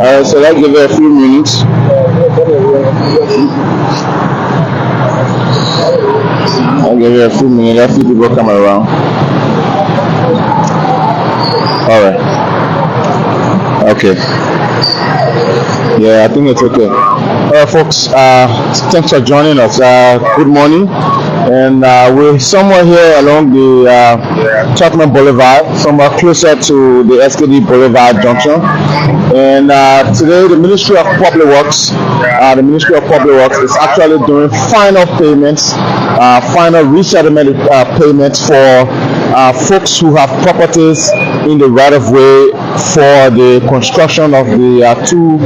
So let's give it a few minutes. I'll give it a few minutes. Let a few people come around. All right. Okay. Yeah, I think it's okay. All right, folks. Thanks for joining us. Good morning. And we're somewhere here along the Tubman Boulevard, somewhere closer to the SKD Boulevard junction. And today, the Ministry of Public Works, is actually doing final payments, final resettlement payments for folks who have properties in the right of way for the construction of the two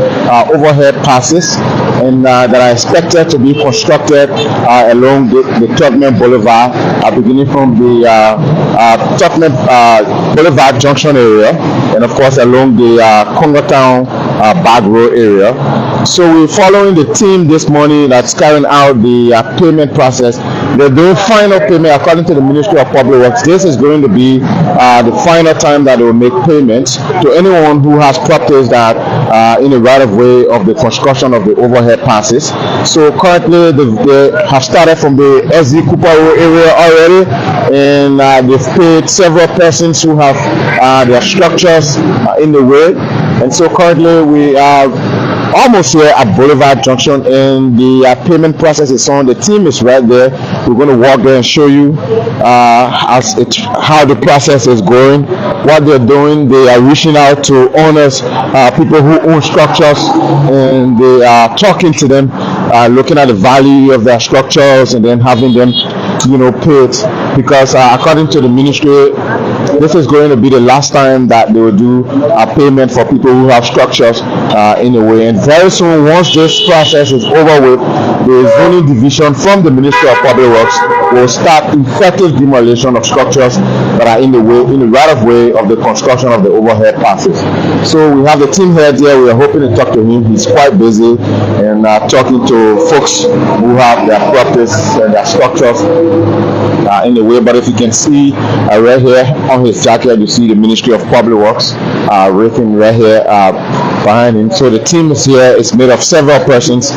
overhead passes, and that are expected to be constructed along the Tubman Boulevard, beginning from the Tubman Boulevard junction area, and of course along the Congo Town Bag Road area. So we're following the team this morning that's carrying out the payment process. They're doing final payment according to the Ministry of Public Works. This is going to be the final time that they will make payments to anyone who has properties that in the right of way of the construction of the overhead passes. So currently they have started from the SZ Cooper Road area already, and they've paid several persons who have their structures in the way. And so currently we are almost here at Boulevard Junction, and the payment process is on. The team is right there. We're going to walk there and show you how the process is going, what they're doing. They are reaching out to owners, people who own structures, and they are talking to them, looking at the value of their structures, and then having them, paid, because according to the ministry, this is going to be the last time that they will do a payment for people who have structures in a way. And very soon, once this process is over with, the zoning division from the Ministry of Public Works will start effective demolition of structures that are in the right of way of the construction of the overhead passes. So we have the team head here. We are hoping to talk to him. He's quite busy and talking to folks who have their properties and their structures in the way. But if you can see right here on his jacket, you see the Ministry of Public Works written right here behind him. So the team is here. It's made of several persons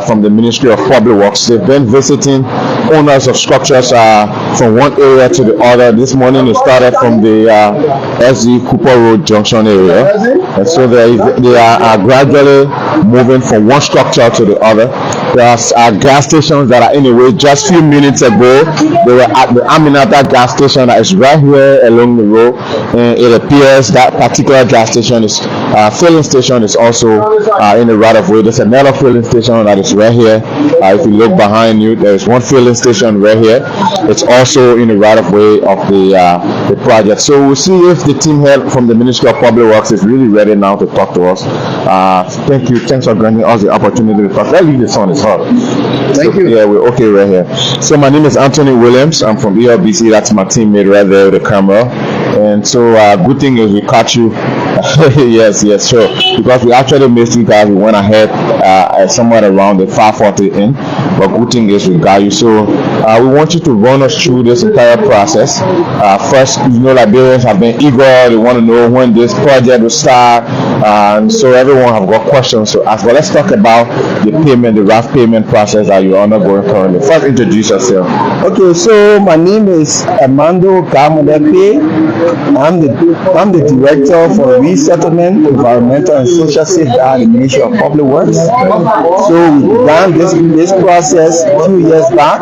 from the Ministry of Public Works. They've been visiting owners of structures from one area to the other. This morning they started from the SZ Cooper Road Junction area, and so they are gradually moving from one structure to the other. There are gas stations that are anyway. Just a few minutes ago, they were at the Aminata gas station that is right here along the road, and it appears that particular gas station is filling station is also in the right of way. There's another filling station that is right here. If you look behind you, there is one filling station right here. It's also in the right of way of the project. So we'll see if the team head from the Ministry of Public Works is really ready now to talk to us. Thank you. Thanks for granting us the opportunity to talk. Let's leave this on. Thank you. Yeah, we're okay right here. So my name is Anthony Williams. I'm from ELBC. That's my teammate right there with the camera. And so good thing is we caught you. yes, sure. Because we actually missed you guys. We went ahead somewhere around the 5:40 in. But good thing is we got you. So we want you to run us through this entire process. First, Liberians have been eager. They want to know when this project will start. And so everyone have got questions to ask. But let's talk about the payment, the rough payment process that you're undergoing currently. First, introduce yourself. Okay, so my name is Armando Gamodepe. I'm the director for resettlement, environmental and social safety at the Ministry of Public Works. So we began this process 2 years back.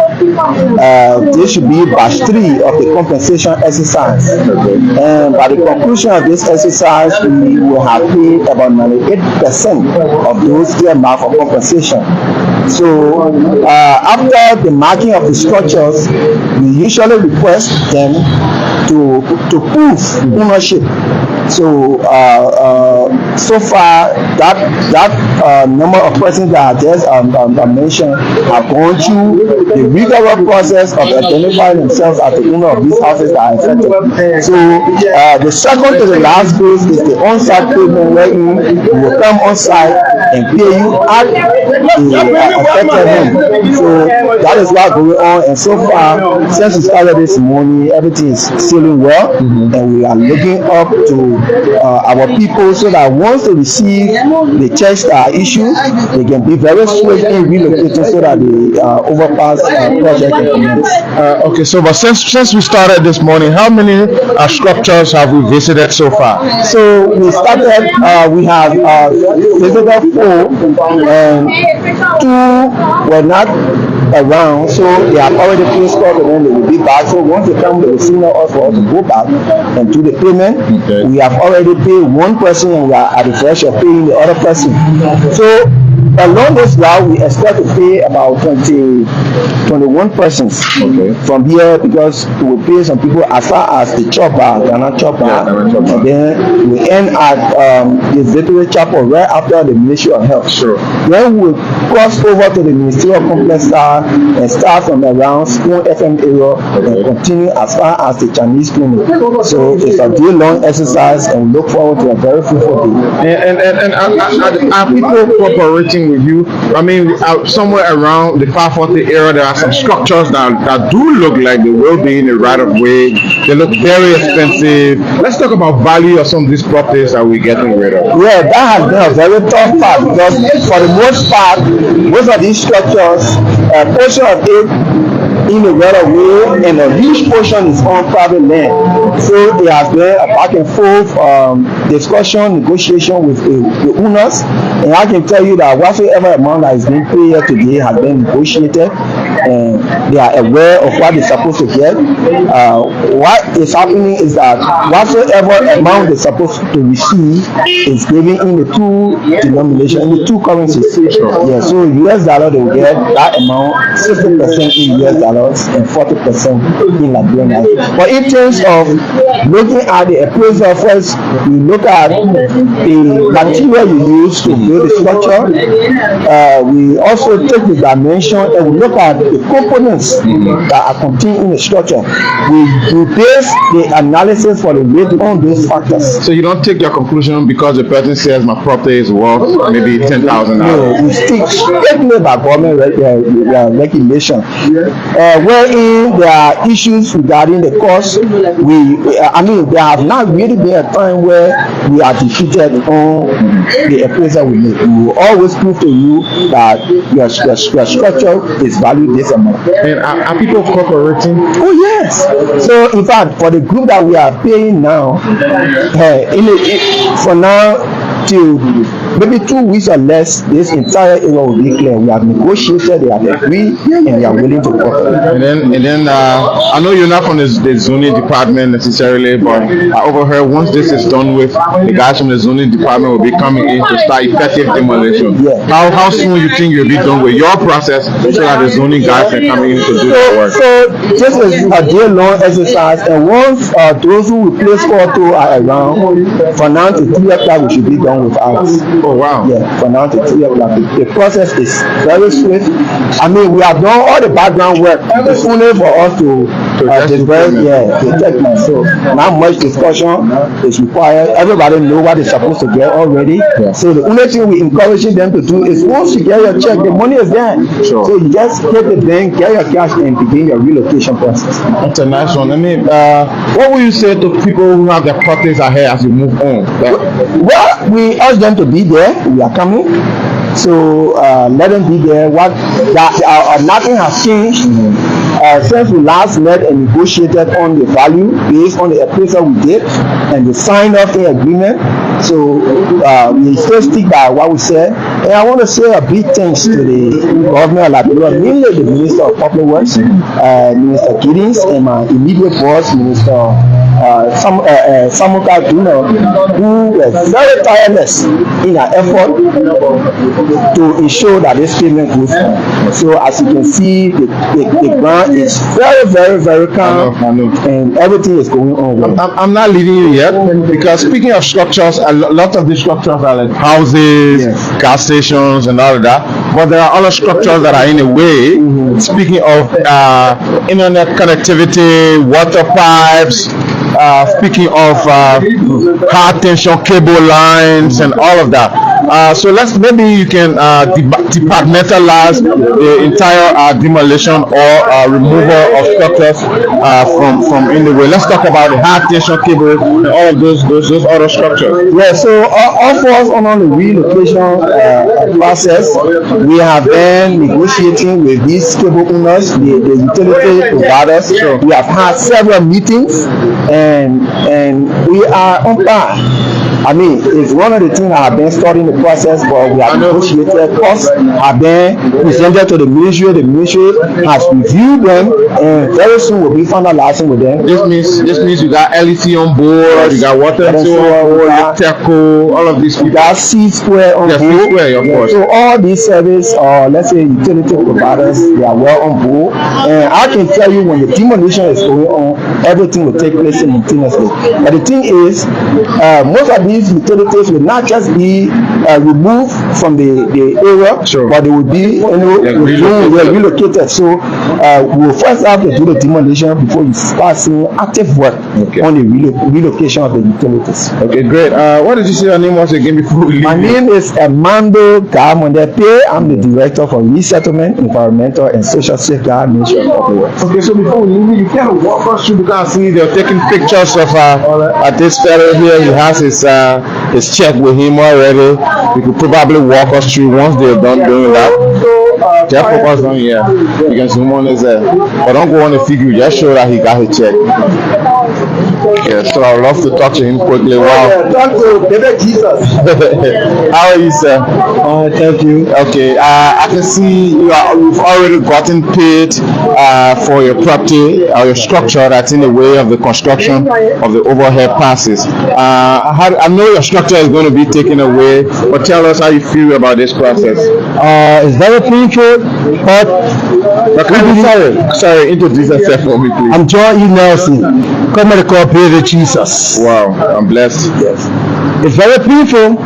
This should be batch 3 of the compensation exercise. And by the conclusion of this exercise, we will have paid about 98% of those earmarked for compensation. So after the marking of the structures, we usually request them to prove ownership. So so far that number of persons that I just mentioned have gone through the rigorous process of identifying themselves as the owner of these houses that are affected. So the second to the last phase is the on-site payment, where you will come on-site and pay you at the affected home. So that is what's going on, and so far since we started this morning, everything is sailing well, and we are looking up to our people, so that once they receive the checks that are issued, they can be very swift in relocating so that the overpass project can commence. Okay, so but since we started this morning, how many structures have we visited so far? So we started, we have visited 4, and 2 were not around, so they have already placed call, and then they will be back. So once they come, they will signal us for us to go back and do the payment. Okay. We have already paid one person, and we are at the verge of paying the other person. So along this route, we expect to pay about 21 persons from here, because we will pay some people as far as the chopper, Ghana chopper, and then we end at the Victory Chapel right after the Ministry of Health. Sure. Then we will cross over to the Ministerial Complex and start from around Spoon FM area and continue as far as the Chinese clinic. So it's a day-long exercise, and we look forward to a very fruitful day. And are people cooperating with you? I mean, somewhere around the 540 area, there are some structures that do look like they will be in the right of way. They look very expensive. Let's talk about value of some of these properties that we're getting rid of. Yeah, that has been a very tough part, because for the most part, most of these structures, a portion of it in the right of way, and a huge portion is on private land. So there has been a back and forth discussion, negotiation with the owners, and I can tell you that whatsoever amount that is being paid here today has been negotiated, and they are aware of what they're supposed to get. What is happening is that whatsoever amount they're supposed to receive is given in the 2 denominations, in the 2 currencies. Yeah, so US dollar they will get that amount, 60% in US dollars and 40% in Liberian naira. But in terms of looking at the appraisal, first you look at the material you use to build the structure. We also take the dimension, and we look at the components that are contained in the structure. We base the analysis for the rate on those factors. So you don't take your conclusion because the person says my property is worth maybe $10,000. No, we stick strictly by government regulation. Wherein there are issues regarding the cost, there have not really been a time where we are defeated on the appraisal we make. We will always prove to you that your structure is valued this amount. And are people cooperating? Oh yes. So in fact, for the group that we are paying now, for now till maybe 2 weeks or less, this entire area will be clear. We have negotiated, they have agreed, and they are willing to cooperate. And then I know you're not from the zoning department necessarily, but I overheard once this is done with, the guys from the zoning department will be coming in to start effective demolition. Yeah. How soon you think you'll be done with your process so that the zoning guys can come in to do their work? So this is a day-long exercise, and once those who we place call to are around, from now to 3 o'clock we should be done with ours. Oh wow. Yeah, from now to 3 o'clock. The process is very swift. I mean, we have done all the background work. It's only for us to detect. So not much discussion is required. Everybody know what they're supposed to get already. Yeah. So the only thing we encouraging them to do is once you get your check, the money is there. Sure. So you just hit the bank, get your cash, and begin your relocation process. That's a nice one. I mean, what will you say to people who have their properties ahead as you move on? Well, we urge them to be there. We are coming. So let them be there. Nothing has changed since we last met and negotiated on the value based on the appraisal we did, and they signed off the agreement. So we still stick by what we said. And I want to say a big thanks to the government of Liberia, mainly the Minister of Public Works, Minister Giddings, and my immediate boss, Minister Samuka Duna, who were very tireless in our effort to ensure that this payment goes on. So as you can see, the ground is very, very, very calm, I know. and everything is going on well. I'm not leaving you yet, because speaking of structures, a lot of these structures are like houses, yes, gas stations, and all of that. But there are other structures that are in a way. Mm-hmm. Speaking of internet connectivity, water pipes. Speaking of high tension cable lines and all of that, So maybe you can departmentalize the entire demolition or removal of structures from in the way. Let's talk about the high tension cable and all of those other structures. Yeah, so all for us on the relocation process, we have been negotiating with these cable owners, the utility providers. Sure. We have had several meetings, and we are on par. I mean, it's one of the things I have been studying the process, but we have negotiated. Costs have been presented to the ministry. The ministry has reviewed them, and very soon we'll be finalizing with them. This means you got LEC on board, you got water on board, Teco, all of these people. You got C-Square on board. C-Square, of course. So all these service, let's say utility providers, they are well on board. And I can tell you when the demolition is going on, everything will take place simultaneously. But the thing is, most of these utilities will not just be removed from the area, sure, but they will be relocated. So we'll first have to do the demolition before you start seeing active work on the relocation of the utilities. Okay, great. What did you say your name was again before we leave? My name is Armando Gamondepe. I'm the director for resettlement, environmental, and social safeguard Ministry of Public Works. Okay, so before we leave, you can walk us through because see they're taking pictures of this fellow here. He has his check with him already. You could probably walk us through once they're done doing that. Just focus on here. You can zoom on his head. But don't go on the figure, just show that he got his check. Yeah, so I would love to talk to him quickly. Wow. Talk to Baby Jesus. How are you, sir? Thank you. Okay, I can see you've already gotten paid for your property or your structure that's in the way of the construction of the overhead passes. I know your structure is going to be taken away, but tell us how you feel about this process. It's very painful, but sorry, introduce yourself for me, please. I'm John E. Nelson. Come and call Baby Jesus. Wow, I'm blessed. Yes. It's very painful,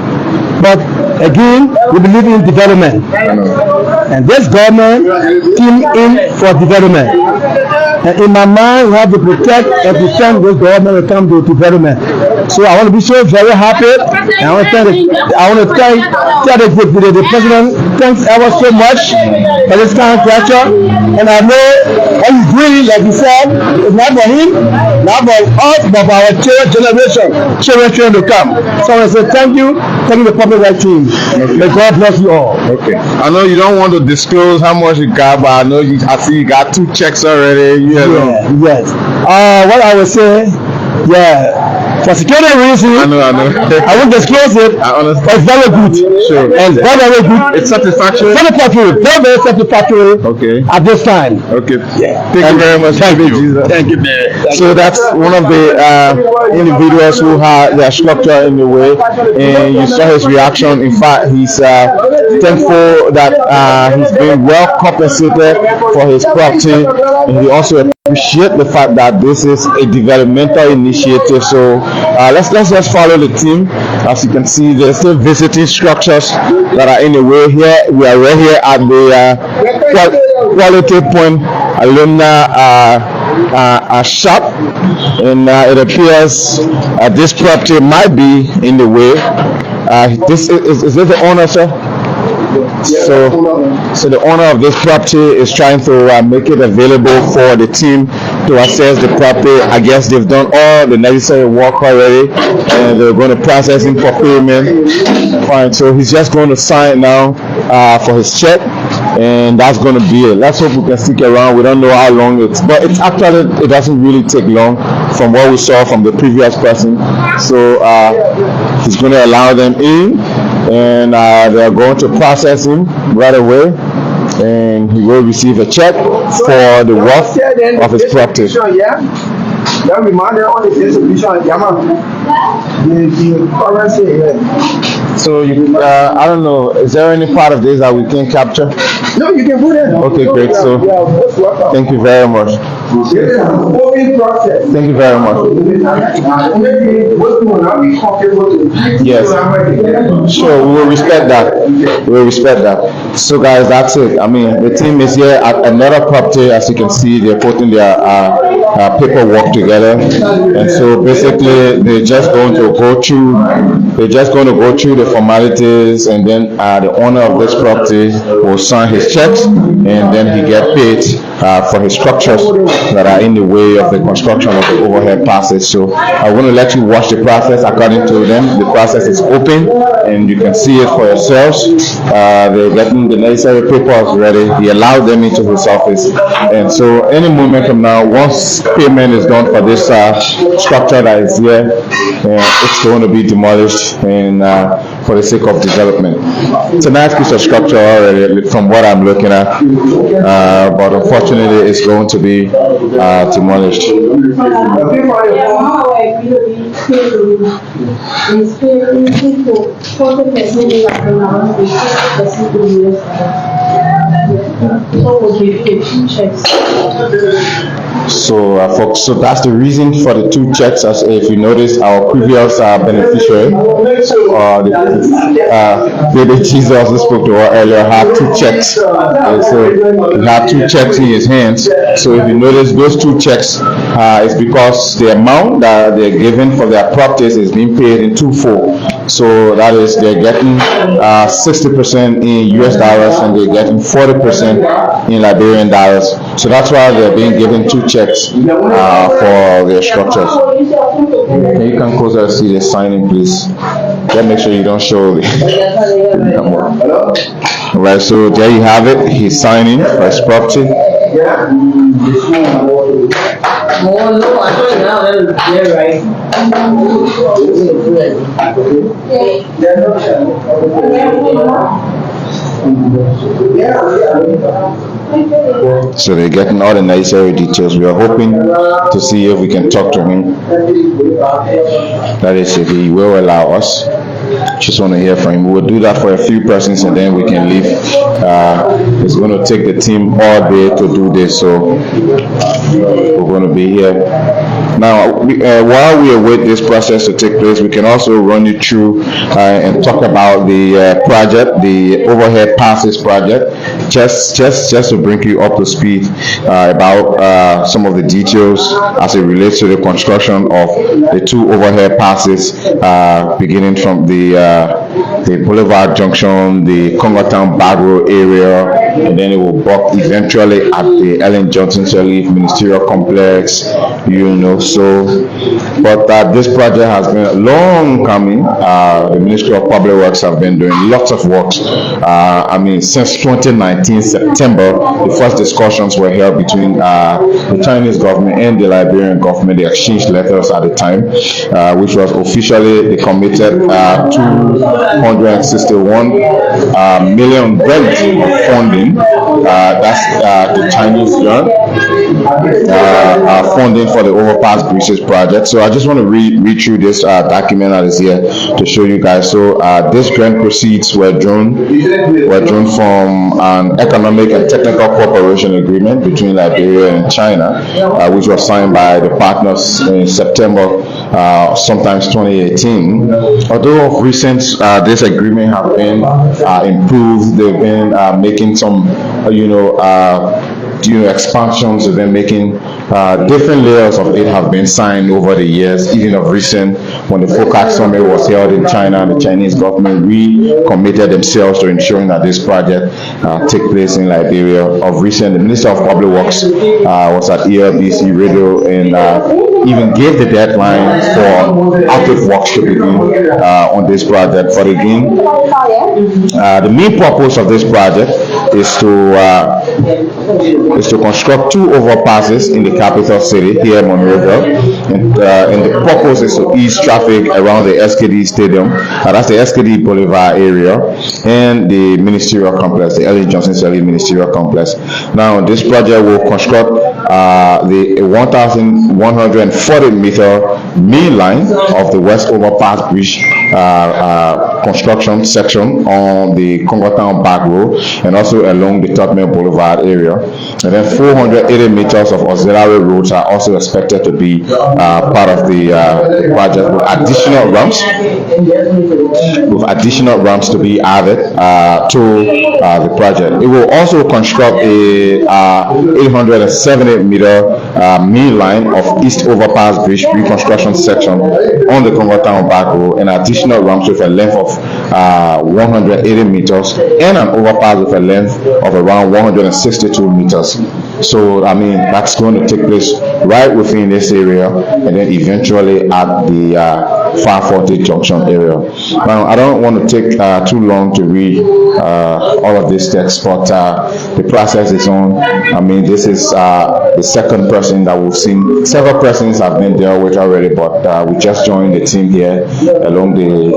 but again, we believe in development. And this government came in for development. And in my mind, we have to protect and defend this government when it comes to development. So I want to be so very happy. And I want to tell the president, thanks ever so much for this kind of gesture. And I know what he's doing, like you said, it's not for him, not for us, but for our children to come. So I want to say thank you the public right team. May God bless you all. Okay. I know you don't want to disclose how much you got, but I see you got 2 checks already. Yes. What I would say, for security reasons, I know. I won't disclose it. I understand. It's very good. Sure. And very good. It's satisfactory. Very satisfactory. Okay. At this time. Okay. Yeah. Thank you very much. Thank you. Jesus. Thank you. So that's one of the individuals who had their structure in the way, and you saw his reaction. In fact, he's thankful that he's being well compensated for his property, and he also appreciate the fact that this is a developmental initiative. So let's just follow the team. As you can see, there's still visiting structures that are in the way here. We are right here at the Quality Point alumni shop, and it appears this property might be in the way. This is this the owner, sir? So the owner of this property is trying to make it available for the team to access the property. I guess they've done all the necessary work already, and they're going to process him for payment. Fine. So he's just going to sign now for his check, and that's going to be it. Let's hope we can stick around. We don't know how long it doesn't really take long from what we saw from the previous person. So he's going to allow them in, and they're going to process him right away, and he will receive a check for the worth of his property. So I don't know, is there any part of this that we can capture? No, you can put it. Okay, great. So thank you very much. Thank you very much. Yes. Sure, we will respect that. We will respect that. So guys, that's it. I mean, the team is here at another property. As you can see, they're putting their paperwork together, and so basically they're just going to go through the formalities, and then the owner of this property will sign his checks, and then he get paid for his structures that are in the way of the construction of the overhead passes. So I want to let you watch the process according to them. The process is open, and you can see it for yourselves. They're getting the necessary papers ready. He allowed them into his office, and so any moment from now, once payment is done for this structure that is here, it's going to be demolished and for the sake of development. It's a nice piece of structure already from what I'm looking at, but unfortunately it's going to be demolished. So folks, so that's the reason for the 2 checks. As if you notice, our previous beneficiary, the Jesus who spoke to her earlier, had 2 checks. And so he had 2 checks in his hands. So if you notice, those 2 checks is because the amount that they're given for their properties is being paid in 2 full. So that is, they're getting 60% in US dollars, and they're getting 40% in Liberian dollars. So that's why they're being given 2 checks for their structures. You can closer see the signing, please. Just make sure you don't show the Alright, so there you have it. He's signing for his property. So they're getting all the necessary details. We are hoping to see if we can talk to him. That is, if he will allow us. Just want to hear from him. We'll do that for a few persons, and then we can leave. It's going to take the team all day to do this, so we're going to be here. Now, while we await this process to take place, we can also run you through and talk about the project, the overhead passes project, just to bring you up to speed about some of the details as it relates to the construction of the 2 overhead passes, beginning from the Boulevard Junction, the Congertown Bagro area, and then it will buck eventually at the Ellen Johnson Sirleaf Ministerial Complex, you know. So, but this project has been long coming. The Ministry of Public Works have been doing lots of work. I mean, since 2019 September, the first discussions were held between the Chinese government and the Liberian government. They exchanged letters at the time, which was officially they committed 261 million grant funding. That's the Chinese yuan funding for the Overpass bridges project. So I just want to read through this document that is here to show you guys. So this grant proceeds were drawn from an economic and technical cooperation agreement between Liberia and China, which was signed by the partners in September, sometimes 2018. Although of recent this agreement have been improved, they've been making some expansions. They've been making different layers of it have been signed over the years. Even of recent, when the FOCAC summit was held in China, and the Chinese government recommitted themselves to ensuring that this project take place in Liberia. Of recent, the Minister of Public Works was at ELBC Radio and even gave the deadline for active works to begin on this project. But again, the main purpose of this project is to construct 2 overpasses in the capital city here, Monrovia, and the purpose is to ease traffic around the SKD Stadium, that's the SKD Boulevard area, and the Ministerial Complex, the Ellen Johnson Sirleaf Ministerial Complex. Now, this project will construct the 1,140 meter main line of the West Overpass Bridge construction section on the Congo Town back road and also along the Tubman Boulevard area. And then 480 meters of auxiliary roads are also expected to be part of the project, with additional ramps to be added to the project. It will also construct a 870-meter main line of East Overpass Bridge reconstruction section on the Congo Town back road, and additional ramps with a length of 180 meters and an overpass with a length of around 162 meters. So I mean, that's going to take place right within this area, and then eventually at the 540 junction area. Now, I don't want to take too long to read all of this text, but the process is on. I mean, this is the second person that we've seen. Several persons have been dealt with already, but we just joined the team here along the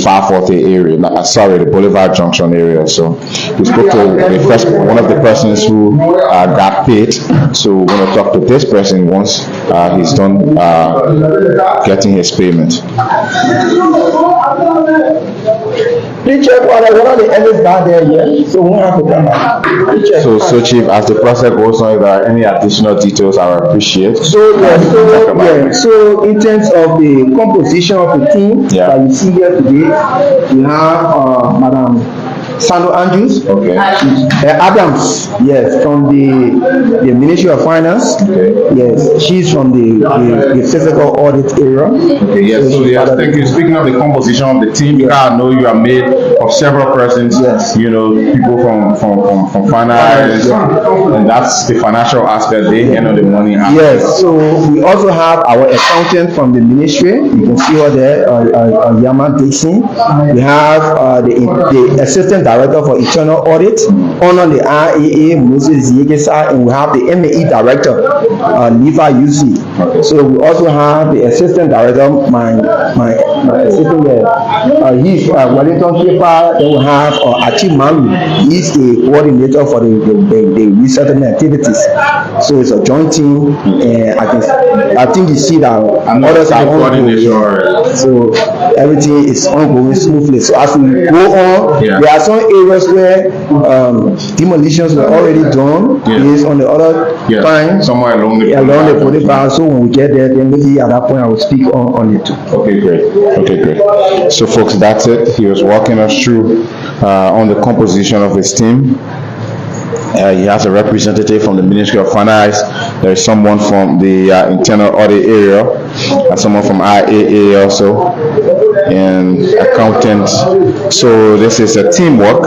540 area. The Boulevard Junction area. So we spoke to one of the persons who got paid. So we're going to talk to this person once he's done getting his payment. Please check what are the elders down there yet? So we won't have to come back. So Chief, as the process goes on, if there are any additional details, I would appreciate. So in terms of the composition of the team that you see here today, we have Madam Sandro Andrews, Adams, yes, from the Ministry of Finance, yes, she's from the physical audit area. Okay, yes, so yes, thank you. Speaking of the composition of the team, I know you are made of several persons, you know, people from finance, and that's the financial aspect, they handle the money. Yes, so we also have our accountant from the ministry, you can see her there, Yaman Dixon. We have the assistant director for internal audit, on the RAA, Moses Yegesa, and we have the MAE director, Liva Yuzi. So we also have the assistant director, my assistant there, he's Wellington Kepa. Then we have Achi Maru, he's the coordinator for the resettlement activities. So it's a joint team, and I think you see that others are ongoing. So everything is ongoing smoothly. So as we go on, there are some areas where demolitions were already done based on the other time somewhere along the boulevard. So when we get there, then maybe at that point I will speak on it too. Okay, great. So folks, that's it. He was walking us through on the composition of his team. He has a representative from the Ministry of Finance. There is someone from the internal audit area, and someone from IAA also, and accountant. So this is a teamwork,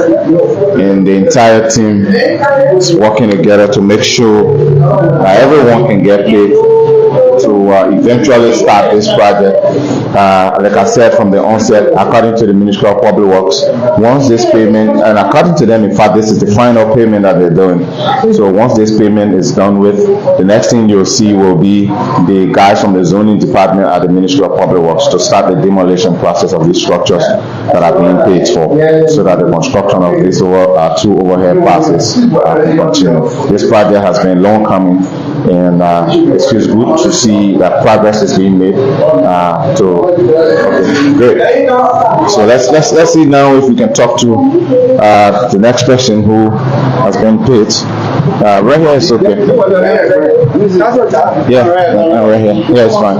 and the entire team is working together to make sure that everyone can get paid to eventually start this project. Like I said from the onset, according to the Ministry of Public Works, once this payment, and according to them, in fact, this is the final payment that they're doing. So once this payment is done with, the next thing you'll see will be the guys from the zoning department at the Ministry of Public Works to start the demolition process of these structures that are being paid for, so that the construction of these two overhead passes can continue. This project has been long coming, and it feels good to see that progress is being made. Great. So let's see now if we can talk to the next person who has been paid. Right here is okay. Yeah, right here. Yeah, it's fine.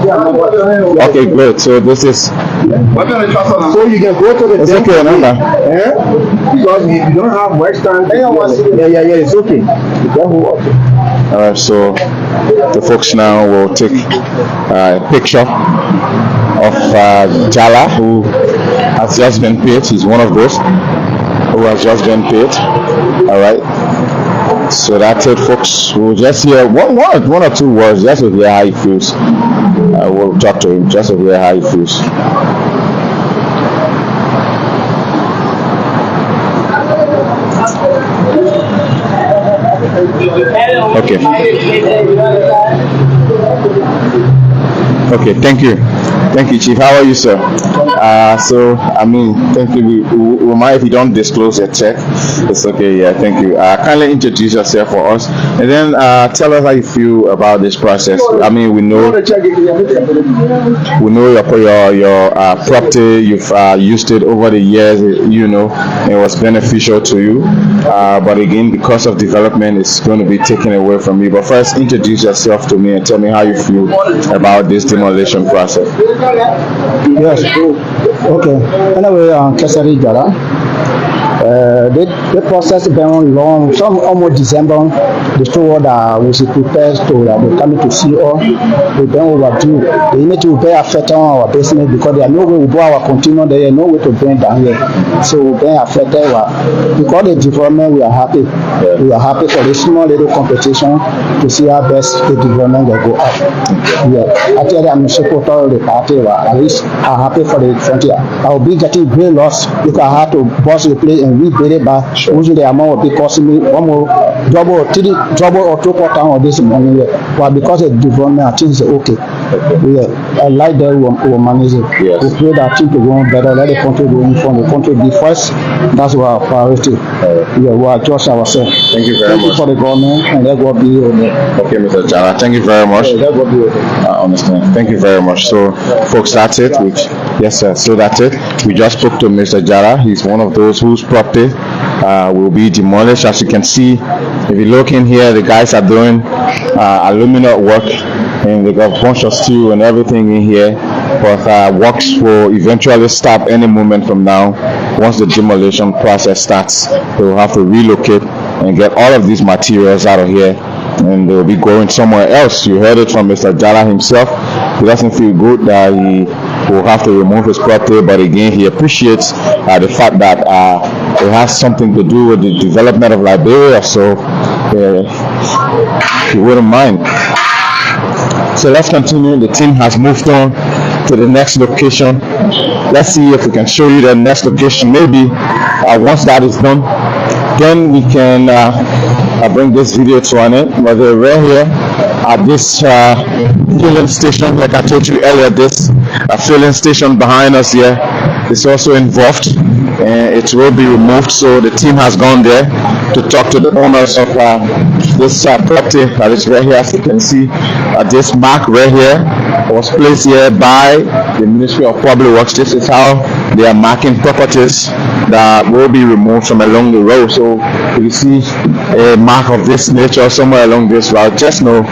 Okay, great. So this is. So you can go to the. It's okay, remember. Because you don't have work stand. Yeah, it's okay. All right, so the folks now will take a picture of Jala, who has just been paid. He's one of those who has just been paid. All right, so that's it, folks. We'll just hear one or two words just to hear how he feels. We'll talk to him just to hear how he feels. Okay, thank you. Thank you, Chief. How are you, sir? So, I mean, thank you. We mind if you don't disclose your check? It's okay. Yeah, thank you. Kindly introduce yourself for us, and then tell us how you feel about this process. I mean, we know your property. You've used it over the years. You know, it was beneficial to you. But again, because of development, it's going to be taken away from you. But first, introduce yourself to me and tell me how you feel about this demolition process. Yes. Okay. Anyway, Kesari Jara. The process been long. Some almost December. The store that was prepared to they coming to see us. We been overdue. They need to be affected on our business because there are no way we go our continue. There is no way to bring down here. So we been affected. Because the development, we are happy. We are happy for the small little competition to see how best the development will go up. Yeah. I tell you, I'm supporter of the party. At least I'm happy for the frontier. I will be getting great loss because I had to bust the place and rebuild it back. Usually the amount will be costing me one more double or triple time of this money. But because of development, I think it's okay. Yeah. I like that we manage it. Yes. We pray that things will go on better. Let the country go in front. The country be first. That's our priority. Yeah, we adjust ourselves. Thank you very much. Thank you for the government, and let God be with you. Okay, Mr. Jara. Thank you very much. Let God be with you. I understand. Thank you very much. So, folks, that's it. Yes, sir. So that's it. We just spoke to Mr. Jara. He's one of those whose property will be demolished. As you can see, if you look in here, the guys are doing aluminum work, and they got a bunch of steel and everything in here. But works will eventually stop any moment from now. Once the demolition process starts, they will have to relocate and get all of these materials out of here, and they'll be going somewhere else. You heard it from Mr. Jara himself. He doesn't feel good that he will have to remove his property, but again, he appreciates the fact that it has something to do with the development of Liberia, so he wouldn't mind. So let's continue. The team has moved on to the next location. Let's see if we can show you the next location. Maybe once that is done, then we can bring this video to an end. But we're here at this filling station, like I told you earlier. This filling station behind us here is also involved, and it will be removed. So the team has gone there to talk to the owners of this property that is right here. As you can see, this mark right here was placed here by the Ministry of Public Works. This is how they are marking properties that will be removed from along the road. So if you see a mark of this nature somewhere along this route, just know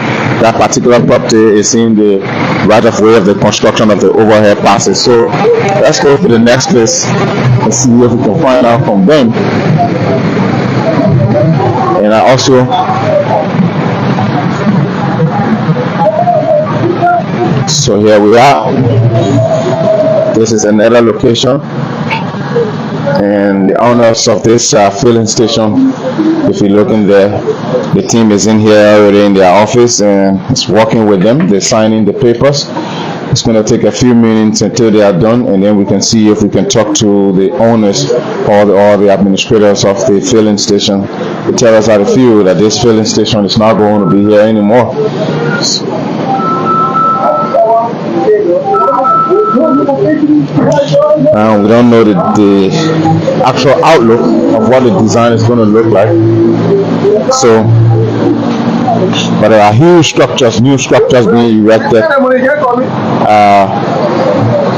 that particular property is in the right of way of the construction of the overhead passes. So let's go to the next place and see if we can find out from them. And I also so here we are. This is another location, and the owners of this filling station, if you look in there, the team is in here already in their office and it's working with them. They're signing the papers. It's going to take a few minutes until they are done, and then we can see if we can talk to the owners or the administrators of the filling station to tell us how they feel that this filling station is not going to be here anymore. We don't know the actual outlook of what the design is going to look like. So, but there are huge structures, new structures being erected.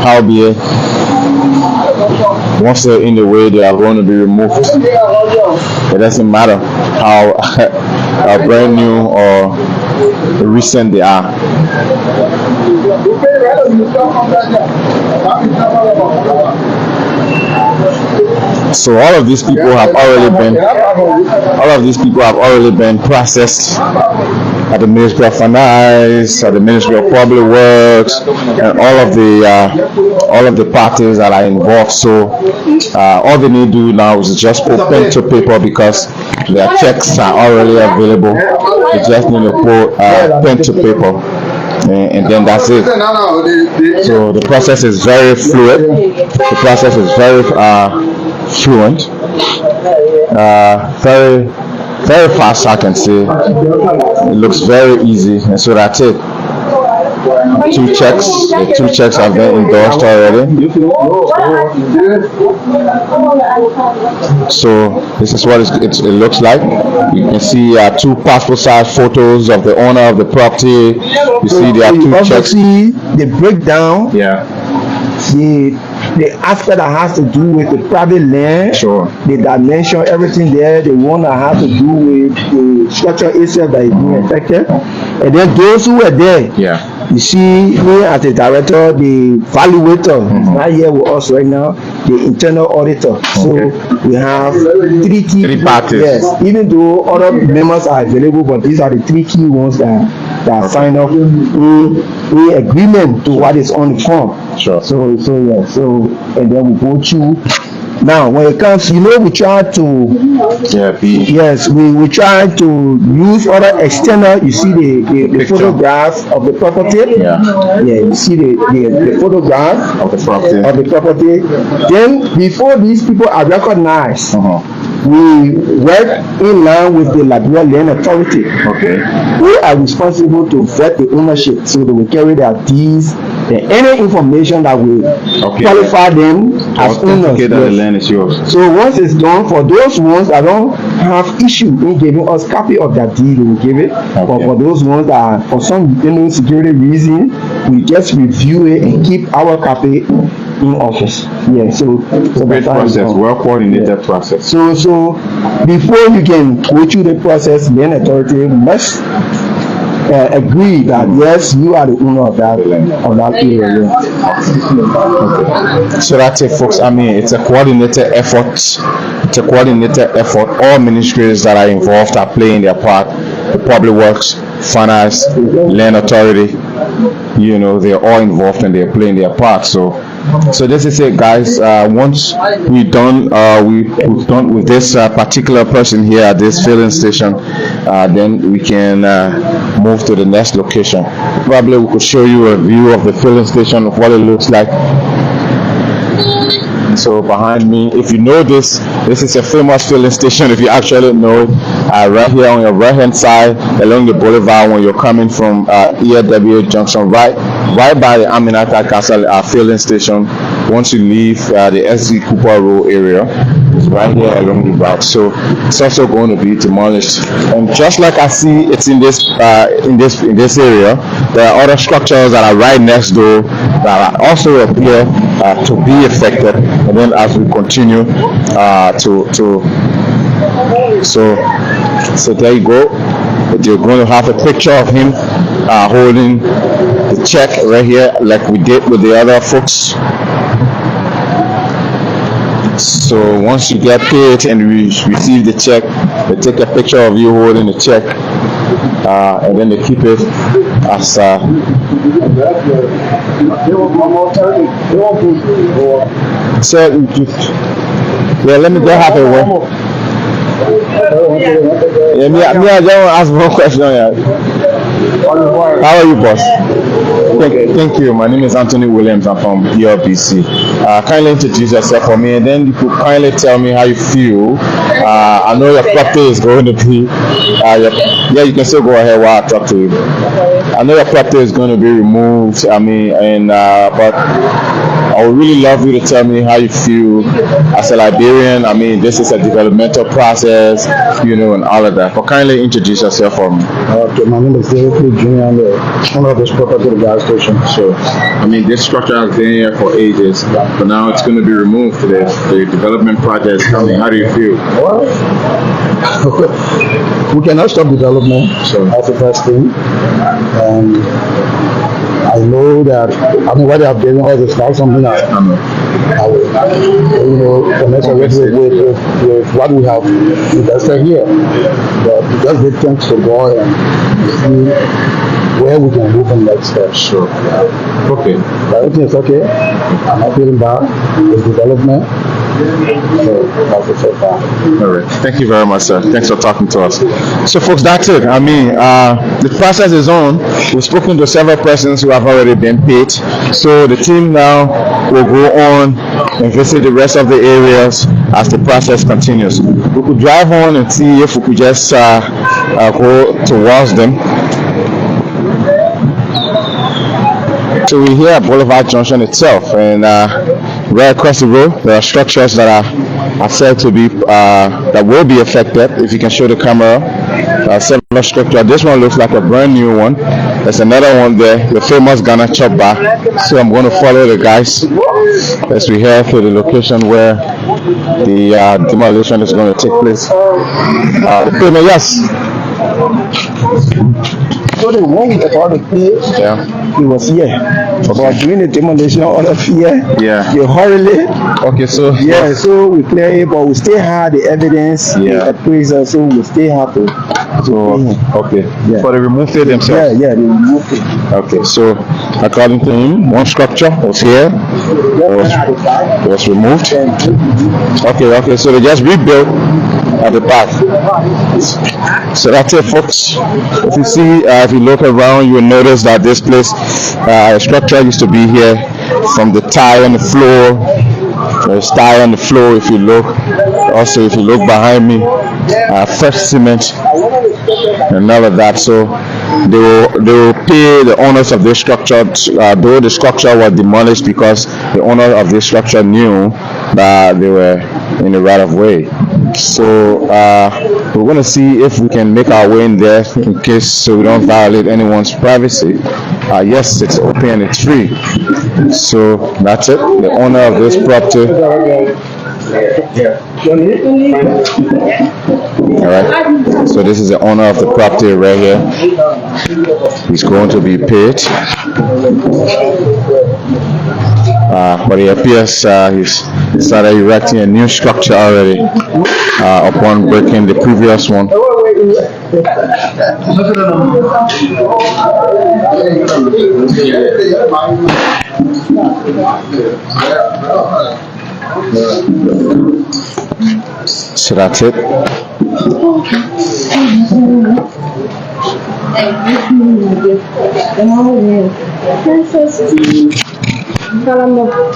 Howbeit, once they're in the way, they are going to be removed. It doesn't matter how brand new or recent they are. So all of these people have already been processed at the Ministry of Finance, at the Ministry of Public Works, and all of the parties that are involved. So all they need to do now is just put pen to paper because their checks are already available. They just need to put pen to paper, and then that's it. So the process is very fluid. The process is very fluent, very fast, I can say. It looks very easy, and so that's it. 2 checks. The 2 checks have been endorsed already. So this is what it looks like. You can see 2 passport-size photos of the owner of the property. You see there are 2 checks. See the breakdown. Yeah. The aspect that has to do with the private land, Sure. the dimension, everything there, the one that has to do with the structure itself that is being affected. And then those who were there, Yeah. you see me as the director, the valuator, right here with us right now, the internal auditor. So we have 3 key 3 parties. Yes, even though other members are available, but these are the 3 key ones that sign up in agreement to what is on the form. Sure. So and then we go through. Now when it comes, we try to we try to use other external. You see the photograph of the property. You see the photograph Of the property. Then before these people are recognized, we work in line with the Liberia Land Authority. They are responsible to vet the ownership, so they will carry their deeds and any information that will qualify them as owners. That the land is yours. So once it's done, for those ones that don't have issue in giving us copy of that deed, we will give it. But for those ones that for some security reason, we just review it and keep our copy in office. So great process, well coordinated process. So before you can go through the process, the authority must agree that yes, you are the owner of that area. So that's it, folks. I mean, it's a coordinated effort. All ministries that are involved are playing their part. The public works, finance, land authority. They're all involved and they're playing their part. So this is it, guys. Once we're done, we've done with this particular person here at this filling station, then we can move to the next location. Probably we could show you a view of the filling station, of what it looks like. So behind me, if you know this is a famous filling station. If you actually know it, right here on your right hand side along the boulevard when you're coming from ERW Junction, right by the Aminata Castle filling station. Once you leave the SG Cooper Road area, it's right here along the route. So it's also going to be demolished. And just like I see it's in this area, there are other structures that are right next door that are also appear to be affected. And then as we continue so there you go. You're going to have a picture of him holding the check right here, like we did with the other folks. So once you get paid and we receive the check, they take a picture of you holding the check, and then they keep it as let me just have a word. I just want to ask one question. How are you, boss? Thank you. My name is Anthony Williams. I'm from PLBC. Kindly introduce yourself for me, and then you could kindly tell me how you feel. I know your property is going to be. You can still go ahead while I talk to you. I know your property is going to be removed. But I would really love you to tell me how you feel as a Liberian. I mean, this is a developmental process, and all of that. But kindly introduce yourself for me. Okay, my name is David Jr. I'm the owner of this property, the gas station. So, I mean, this structure has been here for ages, but now it's going to be removed. The development project is coming. How do you feel? Well, we cannot stop development. So that's the first thing. I know that, what they have given us is not something that connects with what we have invested here. But we just give thanks to God and see where we can move in next step. Sure. Okay. Everything is okay. I'm not feeling bad. It's development. So that's it so far. All right. Thank you very much, sir. Thanks for talking to us. So, folks, that's it. I mean, the process is on. We've spoken to several persons who have already been paid. So the team now will go on and visit the rest of the areas as the process continues. We could drive on and see if we could just go towards them. So we're here at Boulevard Junction itself, and right across the road, there are structures that are said to be that will be affected. If you can show the camera, several structure. This one looks like a brand new one. There's another one there, the famous Ghana chop bar. So I'm going to follow the guys as we head to the location where the demolition is going to take place. Yes. So the one about the pay, he was here. But during the demolition, all of here, you hurriedly. Okay, so so we clear it, but we still have the evidence, the appraiser, so we still have to. For the removed it themselves. They removed it. Okay, so according to him, one structure was here, was removed. Okay, so they just rebuilt at the back. So that's it, folks. If you see, if you look around, you will notice that this place, structure used to be here from the tile on the floor. There's tile on the floor. If you look, also if you look behind me, fresh cement and all of that. So they will pay the owners of this structure, though the structure was demolished, because the owner of this structure knew that they were in the right of way. So we're going to see if we can make our way in there in case, so we don't violate anyone's privacy. Yes, it's open and it's free. So that's it. The owner of this property. Alright, so this is the owner of the property right here. He's going to be paid. But it appears he's started erecting a new structure already upon breaking the previous one. So that's it. the government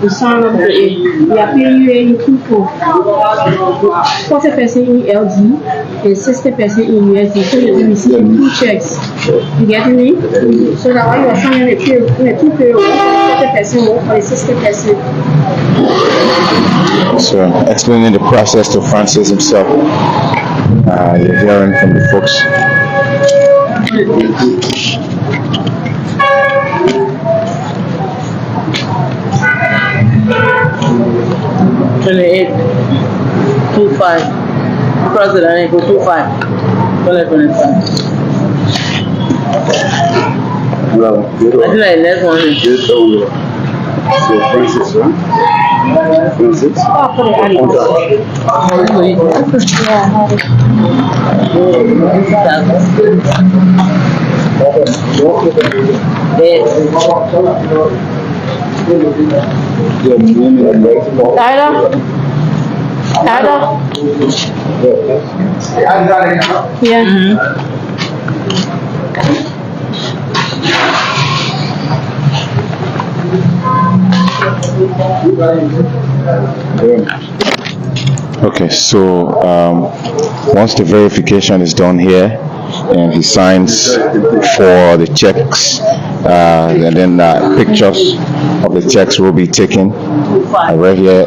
the sign of we are paying you any people 40% in LG and 60% in USD, so you receive 2 checks. You get me? So that while you are signing a two period, 40% or 60%. So explaining the process to Francis himself. You're hearing from the folks. 2825 President equal 25 2025. Well, I think like next one is just over. So Francis, right? Francis? Tyler? Yeah. Okay, so once the verification is done here and he signs for the checks, and then pictures of the checks will be taken right here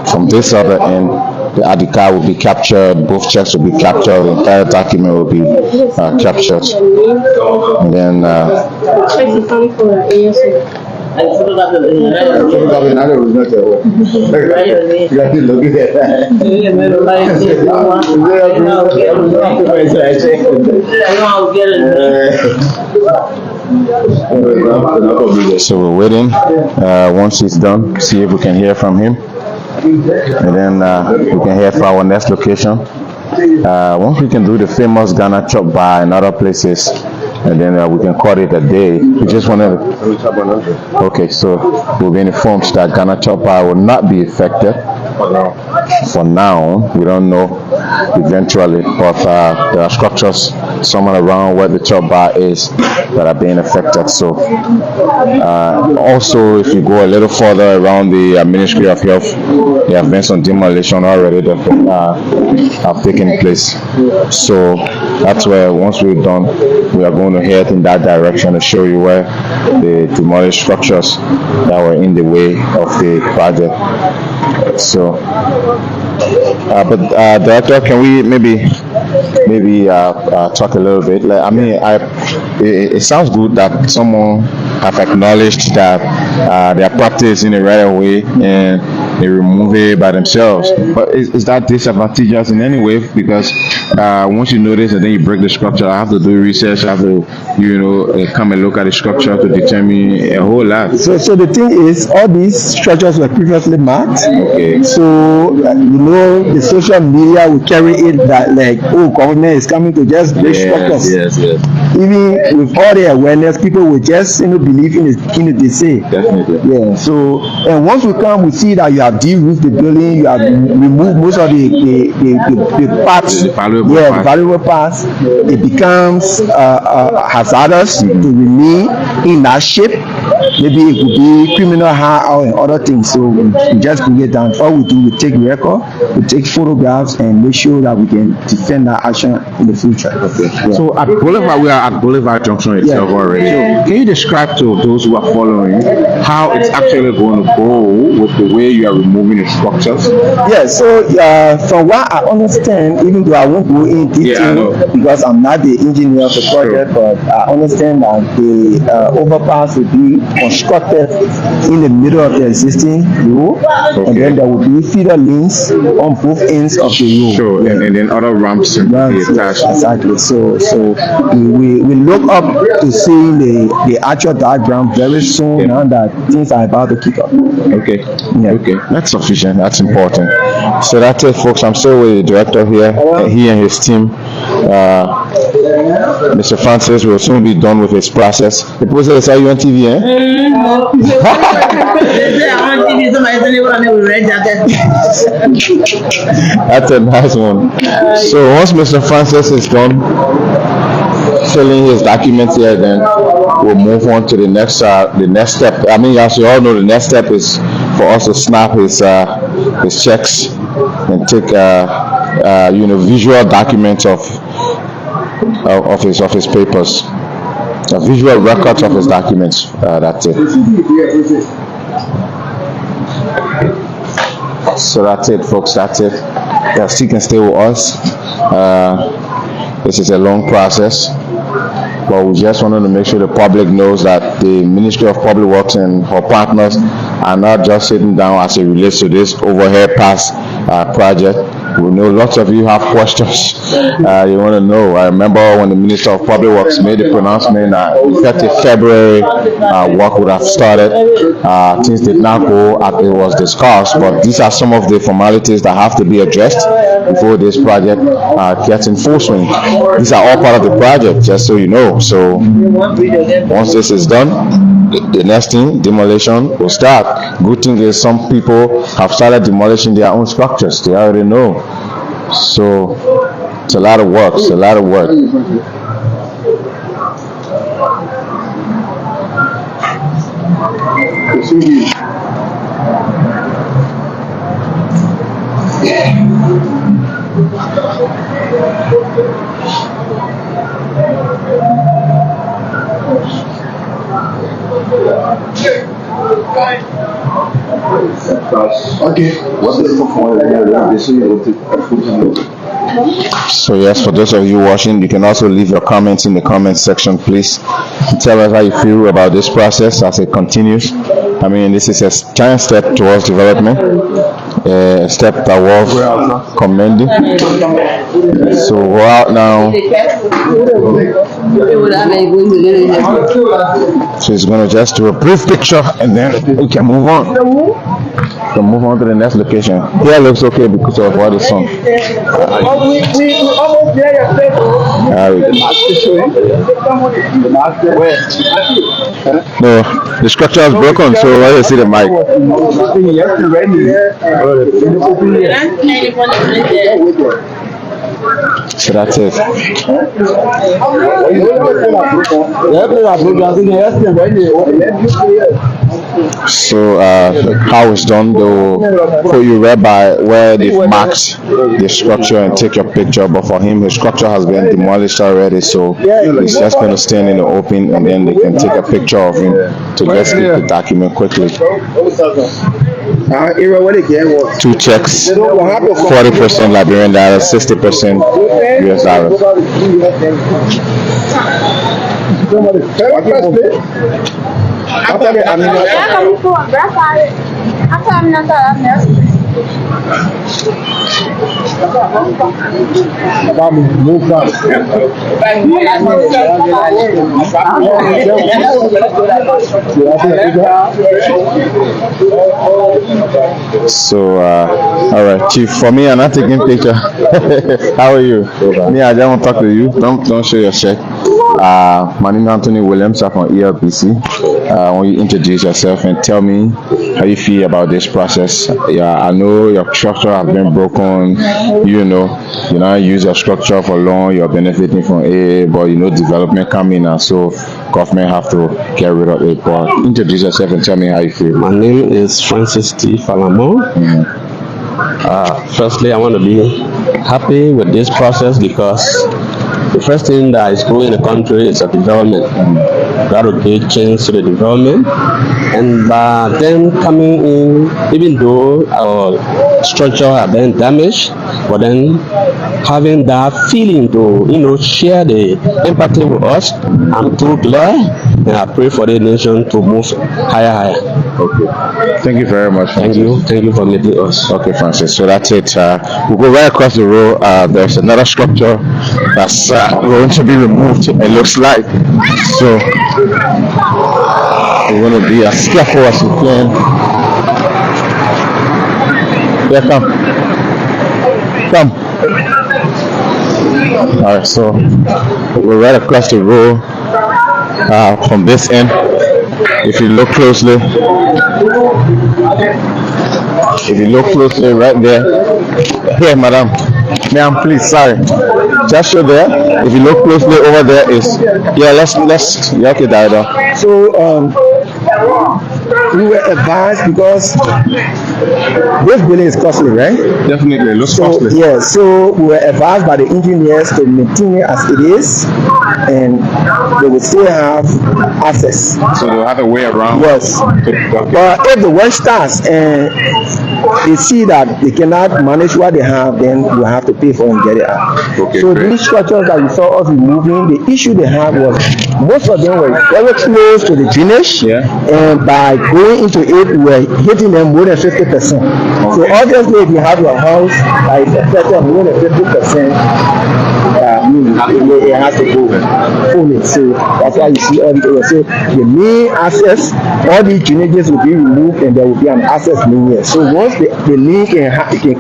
from this other end. The ID card will be captured, both checks will be captured, the entire document will be captured, and then So we're waiting. Once he's done, see if we can hear from him, and then we can head for our next location. Once we can do the famous Ghana chop bar and other places, and then we can call it a day. We just wanted to... Okay, so we've been informed that Ghana chop bar will not be affected. For now, we don't know eventually, but there are structures somewhere around where the chop bar is that are being affected. So also, if you go a little further around the Ministry of Health, there have been some demolition already that have taken place. So that's where, once we're done, we are going to head in that direction to show you where the demolished structures that were in the way of the project. So, Director, can we maybe talk a little bit? Like, I mean, it sounds good that someone have acknowledged that their property is in the right of way and they remove it by themselves. But is that disadvantageous in any way? Because once you notice and then you break the structure, I have to do research, I have to, come and look at the structure to determine a whole lot. So the thing is, all these structures were previously marked. Okay. So, the social media will carry it that like, oh, government is coming to just break structures. Yes. Even with all the awareness, people will just believe in it they say. Definitely. Yeah. So, and once we come, we see that you have de-roofed the building, you have removed most of the parts, valuable parts. It becomes hazardous to remain in that shape. Maybe it could be criminal harm and other things. So we just bring it down. All we do, we take record, we take photographs, and make sure that we can defend that action in the future. Okay. Yeah. So at Boulevard, we are at Boulevard Junction itself already. So can you describe to those who are following how it's actually going to go with the way you are removing the structures? Yeah. So from what I understand, even though I won't go in detail because I'm not the engineer of the project, but I understand that the overpass will be constructed in the middle of the existing road, and then there will be feeder lanes on both ends of the road. Sure, yeah. and then other ramps will be attached. Exactly. So we look up to seeing the actual diagram very soon now that things are about to kick off. Okay. Yeah. Okay. That's sufficient. That's important. So that's it, folks. I'm still with the director here. He and his team. Mr. Francis will soon be done with his process. The process are you on TV, eh? That's a nice one. So once Mr. Francis is done filling his documents here, then we'll move on to the next step. I mean, as you all know, the next step is for us to snap his checks and take visual documents of his papers, visual records of his documents. That's it. So that's it, folks. That's it. Yeah, still can stay with us. This is a long process, but we just wanted to make sure the public knows that the Ministry of Public Works and our partners are not just sitting down as it relates to this overpass project. We know lots of you have questions you want to know. I remember when the Minister of Public Works made the pronouncement that effective February work would have started. Things did not go as it was discussed, but these are some of the formalities that have to be addressed before this project gets in full swing. These are all part of the project, just so you know. So once this is done, the next thing, demolition, will start. Good thing is some people have started demolishing their own structures. They already know. So it's a lot of work. It's a lot of work. Okay. So yes, for those of you watching, you can also leave your comments in the comment section, please. Tell us how you feel about this process as it continues. I mean, this is a giant step towards development. a step that was commending. So we're out now. So he's gonna just do a brief picture and then we can move on. We can move on to the next location. Here looks okay because of what is on. No, the structure is broken, so why do you see the mic? So that's it. So how it's done, they'll put you right by where they've marked the structure and take your picture, but for him his structure has been demolished already, so he's just going to stand in the open and then they can take a picture of him to just get the document quickly. 2 checks, 40% Liberian dollars, 60% US dollars. So, all right, Chief. For me, I'm not taking picture. How are you? Me, I just want to talk to you. Don't show your check. My name is Anthony Williams. I'm from ELPC. When you introduce yourself and tell me how you feel about this process. Yeah, I know your structure has been broken. You now use your structure for long. You're benefiting from it, but development coming, and so government have to get rid of it. But introduce yourself and tell me how you feel. My name is Francis T. Falamo. Firstly, I want to be happy with this process because the first thing that is growing in the country is a development. Got to give change to the development, and by them coming in, even though our structure have been damaged, but then having that feeling to share the empathy with us, I'm too glad, and I pray for the nation to move higher. Okay. Thank you very much. Thank you for meeting us. Okay, Francis. So that's it. We'll go right across the road. There's another structure that's going to be removed. It looks like. So we're going to be as careful as we can. Yeah, come. All right. So we're right across the road from this end. If you look closely, right there. Here, madam. Ma'am, please, sorry. Just show there. If you look closely over there is, let's okay, Dada. So we were advised because this building is costly, right? Definitely, it looks costly. Yeah, so we were advised by the engineers to maintain it as it is, and they will still have access. So they'll have a way around. Yes. Okay. But if the work starts and they see that they cannot manage what they have, then we'll have to pay for and get it out. Okay, so great. These structures that you saw us removing, the issue they had was most of them were very close to the drainage, and by going into it, we were hitting them more than 50%. Okay. So obviously, if you have your house that is affected more than 50%, it has to go fully. So that's why you see all the areas. So the main access, all these drainages will be removed, and there will be an access lane here. So once the link can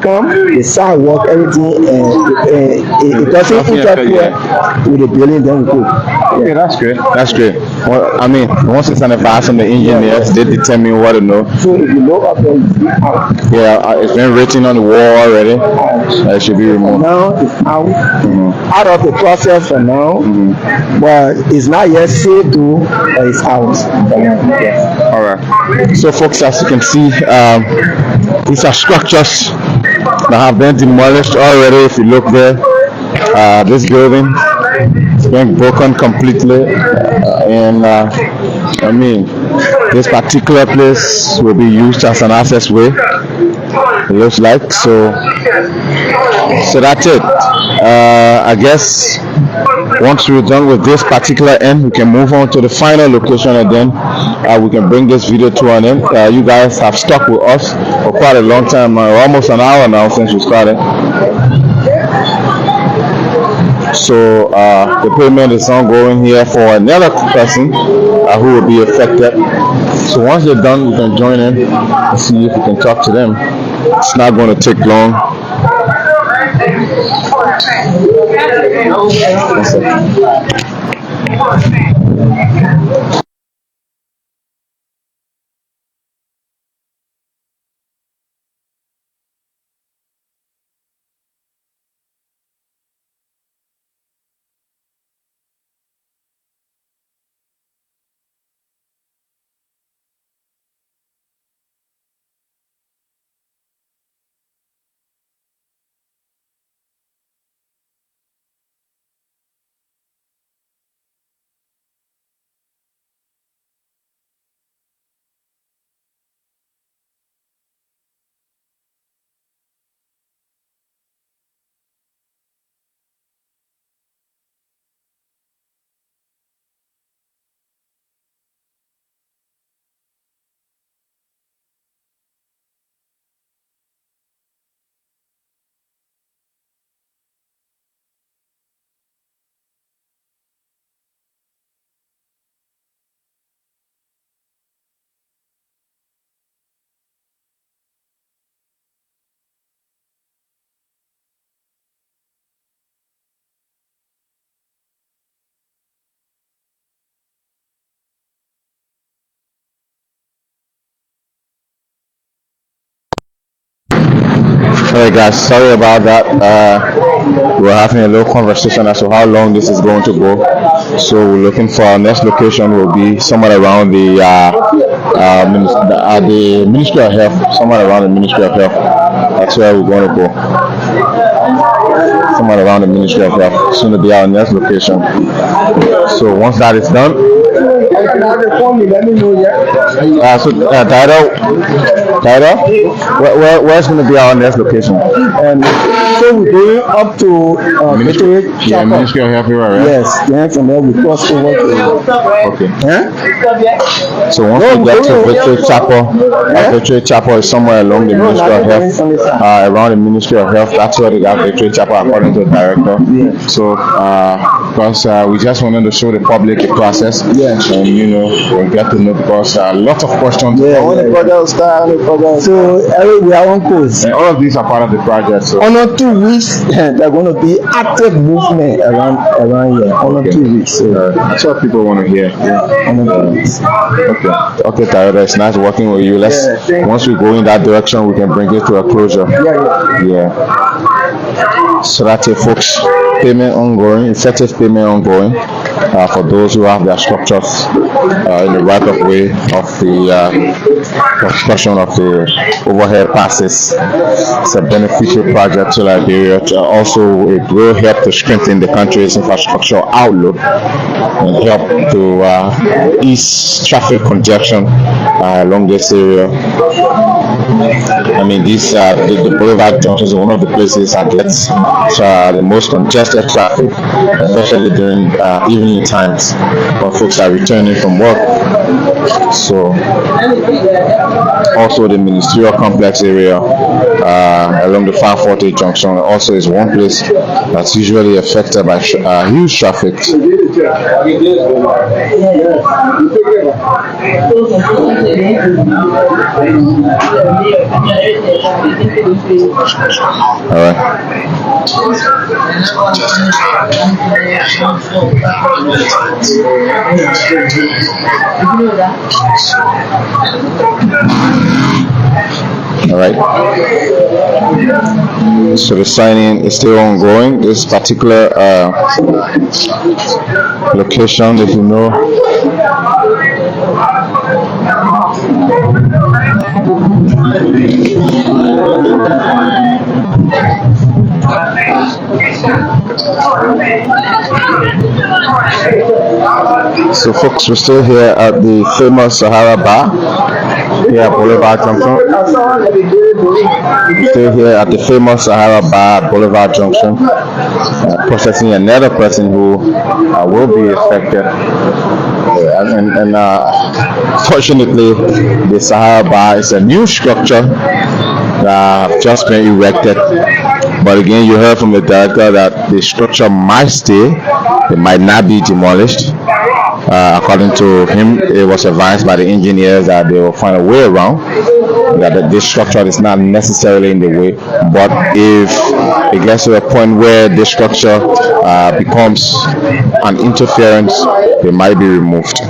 come, the sidewalk, everything, it doesn't interfere with the building, then we go. Okay, that's great. Well, I mean, once it's an advice from the engineers, they determine what to know. So if you look up there, it's been written on the wall already. It should be removed. Now it's out of the process for now, but it's not yet safe to, but it's out. All right. So, folks, as you can see, these are structures that have been demolished already. If you look there, this building is being broken completely, and I mean, this particular place will be used as an access way. It looks like so. So that's it. I guess once we're done with this particular end, we can move on to the final location, and then we can bring this video to an end. You guys have stuck with us for quite a long time, almost an hour now since we started. So the payment is ongoing here for another person who will be affected. So once they're done, we can join in and see if we can talk to them. It's not going to take long. Alright guys, sorry about that. We're having a little conversation as to how long this is going to go. So we're looking for our next location will be somewhere around the Ministry of Health. Somewhere around the Ministry of Health. That's where we're going to go. Somewhere around the Ministry of Health. Soon to be our next location. So once that is done, Tyler, where's going to be our next location? So we're going up to Ministry Ministry of Health, right? Yes, then from there we cross over to. Okay. Huh? So once we get to Victory Chapel, Victory Chapel is somewhere along the Ministry of Health, around the Ministry of Health. That's where they got Victory Chapel according to the director. Yeah. So because we just wanted to show the public the process, and we get to know because a lot of questions. So we are on course. And all of these are part of the project. So Under 2 weeks, they're going to be active movement around here. Under 2 weeks. So that's what people want to hear. under 2 weeks. Okay, Tyler, it's nice working with you. Once we go in that direction, we can bring it to a closure. Yeah. So that's it, folks. Payment ongoing, effective payment ongoing for those who have their structures in the right of way of the construction of the overhead passes. It's a beneficial project to TrueLiberia. Also, it will help to strengthen the country's infrastructure outlook and help to ease traffic congestion along this area. I mean, the Boulevard Junction is one of the places that gets the most congested traffic, especially during evening times when folks are returning from work. So, also the ministerial complex area along the 540 junction also is one place that's usually affected by huge traffic. All right. All right. So the signing is still ongoing. This particular location, if you know. So folks, we're still here at the famous Sahara Bar here at Boulevard Junction. Still here at the famous Sahara Bar Boulevard Junction, processing another person who will be affected. Fortunately, the Sahara Bar is a new structure that have just been erected. But again, you heard from the director that the structure might stay, it might not be demolished. According to him, it was advised by the engineers that they will find a way around, that this structure is not necessarily in the way. But if it gets to a point where this structure becomes an interference, it might be removed.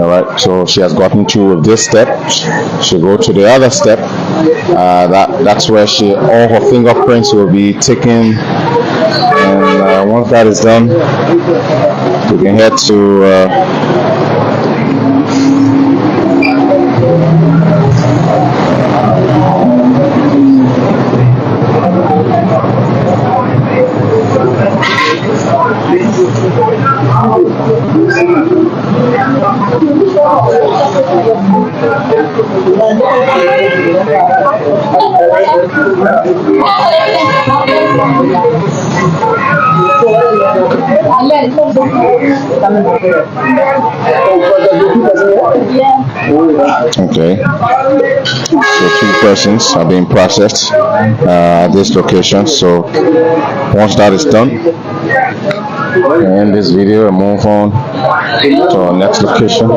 All right, so she has gotten through with this step. She'll go to the other step. That's where all her fingerprints will be taken. And once that is done, we can head to okay. So 2 persons are being processed at this location. So once that is done, we end this video and move on to our next location.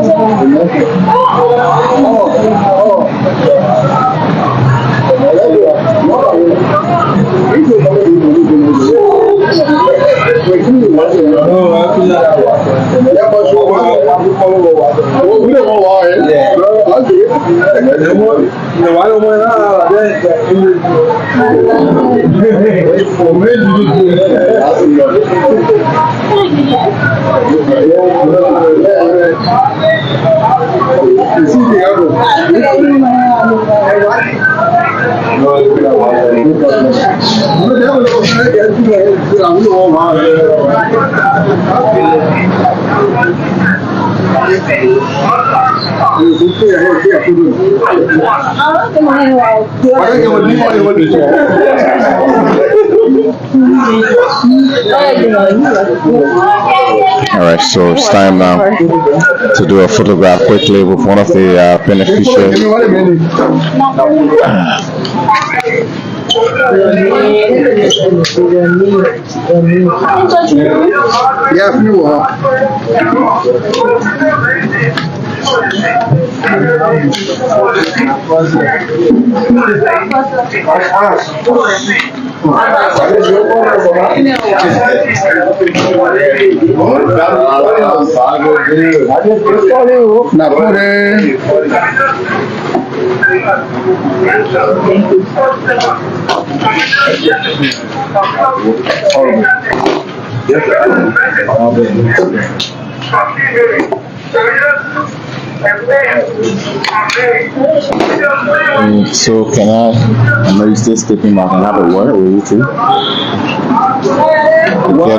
Alright, so it's time now to do a photograph quickly with one of the beneficiaries. So can I know you still stepping back and have a word with you too? Okay,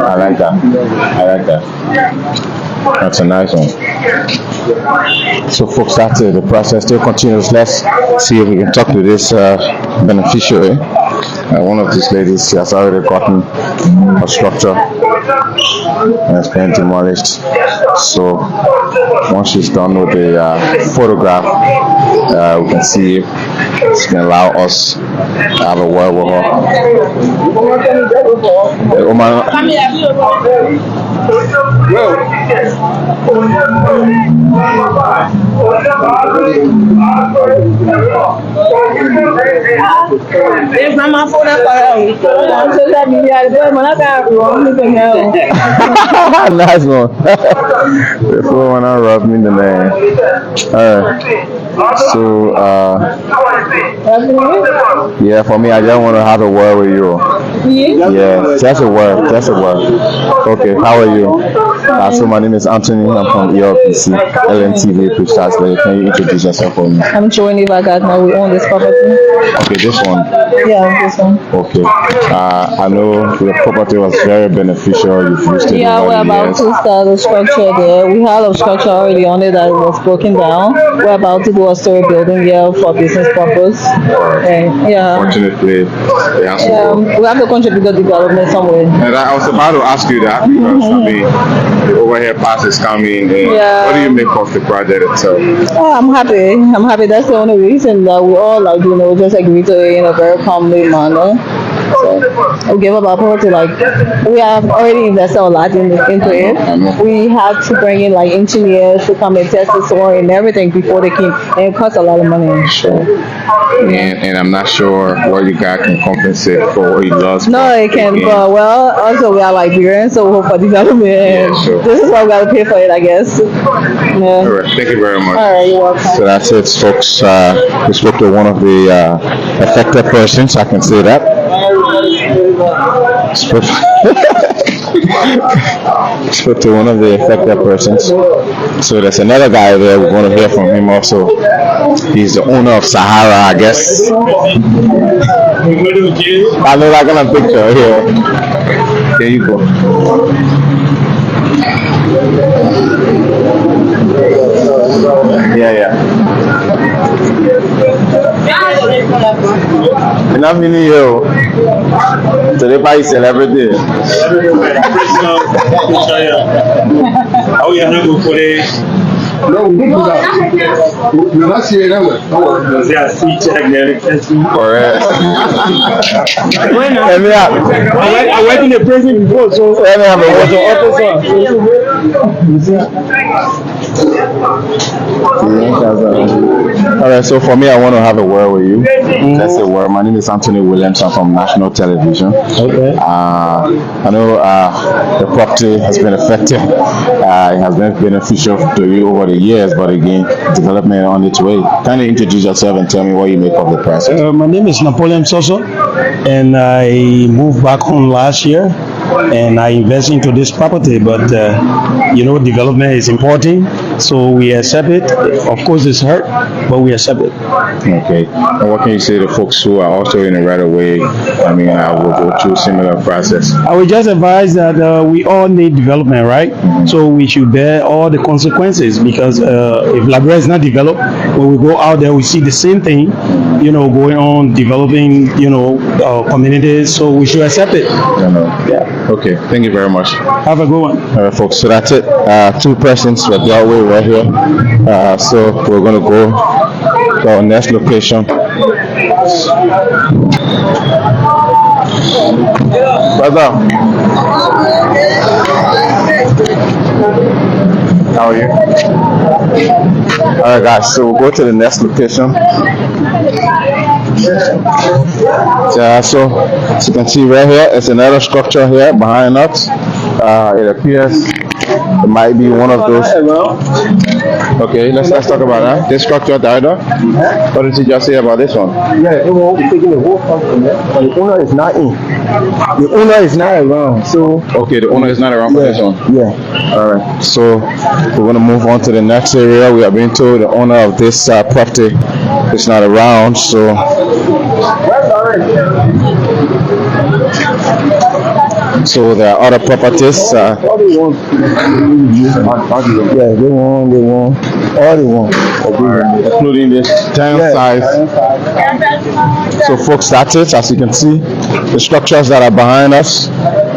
I like that. That's a nice one. So folks, that's it. The process still continues. Let's see if we can talk to this beneficiary. One of these ladies, she has already gotten a structure and it's been demolished. So once she's done with the photograph, we can see if she can allow us to have a word with Nice one. Before when I rub me in the name. So yeah, for me, I just want to have a word with you. Yeah, that's a word. That's a word. Okay, how are you? So my name is Anthony. I'm from ELPC, LNTV precisely. Can you introduce yourself for me? I'm Joanie Bagagna. We own this property. Okay, this one. Yeah, this one. Okay. I know the property was very beneficial. You've used it Yeah, over we're the about years. to start the structure there. We had a structure already on it that was broken down. We're about to do a story building here for business purpose. And yeah. Fortunately, they have to go. We have to contribute to development somewhere. And I was about to ask you that because I mean, the overhead pass is coming. And Yeah. What do you make of the project itself? Oh, I'm happy. I'm happy. That's the only reason that we all just agree to it in a very calmly manner. So we give up our property. We have already invested a lot into it. We had to bring in engineers to come and test the soil and everything before they came, and it costs a lot of money. Sure. And I'm not sure what you guys can compensate for what you lost. No, it can't. But also we are Liberians, so we hope for development. Yeah, sure. This is why we got to pay for it, I guess. Yeah. All right. Thank you very much. All right, you're welcome. So that's it, folks. We spoke to one of the affected persons. I can say that. Spoke to one of the affected persons. So there's another guy there. We want to hear from him also. He's the owner of Sahara, I guess. I know that kind of picture here. There you go. Yeah. Enough in you. Today by celebrity. Oh, yeah, no, for this. No, we didn't do that. You're not seeing that one. Yeah, see, check there. Correct. I went in the prison before, so Let me have a All right, so for me, I want to have a word with you. That's a word. My name is Anthony Williams. I'm from National Television. Okay. I know the property has been affected. It has been beneficial to you over the years, but again, development on its way. Can you introduce yourself and tell me what you make of the process? My name is Napoleon Soso, and I moved back home last year, and I invest into this property. But development is important, so we accept it. Of course, it's hurt, but we accept it. Okay. And what can you say to folks who are also in the right of way? I mean, will go through similar process. I would just advise that we all need development, right? So we should bear all the consequences, because if Liberia is not developed, when we go out there, we see the same thing, going on, developing, communities. So we should accept it. Yeah. Okay. Thank you very much. Have a good one. All right, folks. So that's it. 2 persons were dealt with right here. So we're going to go to our next location. Brother, how are you? All right, guys. So we'll go to the next location. So as you can see right here, it's another structure here behind us. It appears it might be one of those. Okay, let's talk about that. This structure died off. What did you just say about this one? Yeah, it won't be taking the whole function, but the owner is not in. The owner is not around, so. Okay, the owner is not around for this one. Yeah. All right. So we're going to move on to the next area. We have been told the owner of this property is not around, so. So there are other properties. All they want. Yeah, they want. All they want. Including this giant size. So folks, that's it. As you can see, the structures that are behind us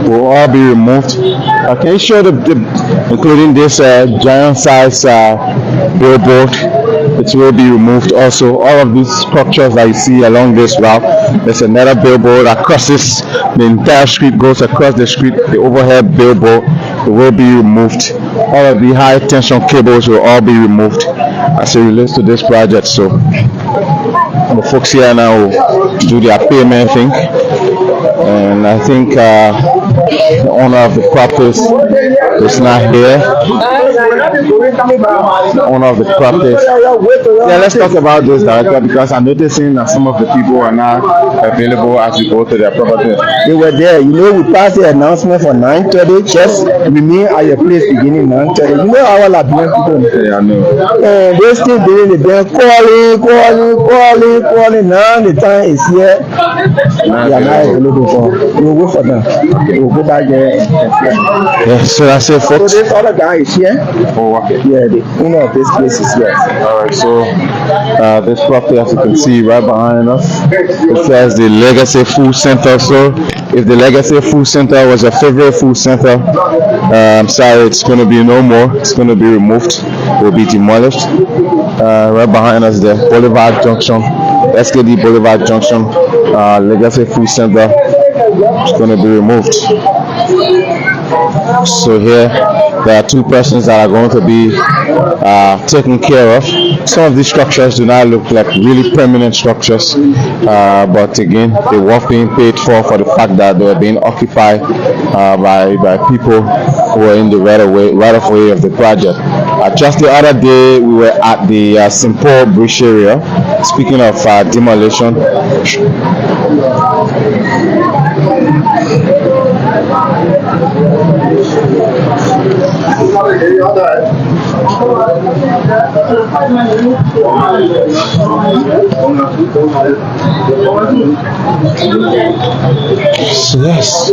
will all be removed. Can you show including this giant size billboard? It will be removed also. All of these structures that you see along this route, there's another billboard that crosses the entire street, goes across the street. The overhead billboard will be removed. All of the high tension cables will all be removed as it relates to this project. So the folks here now will do their payment thing. and I think the owner of the property is not here. The owner of the property. Yeah, let's talk about this, director, because I'm noticing that some of the people are not available as we go to their property. They were there. You know, we passed the announcement for 9:30. Just remain at your place beginning 9:30. You know our Liberian people. Yeah, I know. And they still doing it. They're calling. Now the time is here. They are not available for. We'll wait for them. We'll go back there. Yeah, so that's it, So folks. this other guy is here. Oh, okay. Yeah, the owner of this place is here. All right, so this property, as you can see right behind us, it says the Legacy Food Center. So if the Legacy Food Center was your favorite food center, I'm sorry, it's going to be no more. It's going to be removed. It will be demolished. Right behind us, the Boulevard Junction, SKD Boulevard Junction, Legacy Food Center. It's going to be removed. So here there are two persons that are going to be taken care of. Some of these structures do not look like really permanent structures, but again, they were being paid for the fact that they were being occupied by people who were in the right of way of the project. Just the other day, we were at the St. Paul Bridge area. Speaking of demolition. Yes.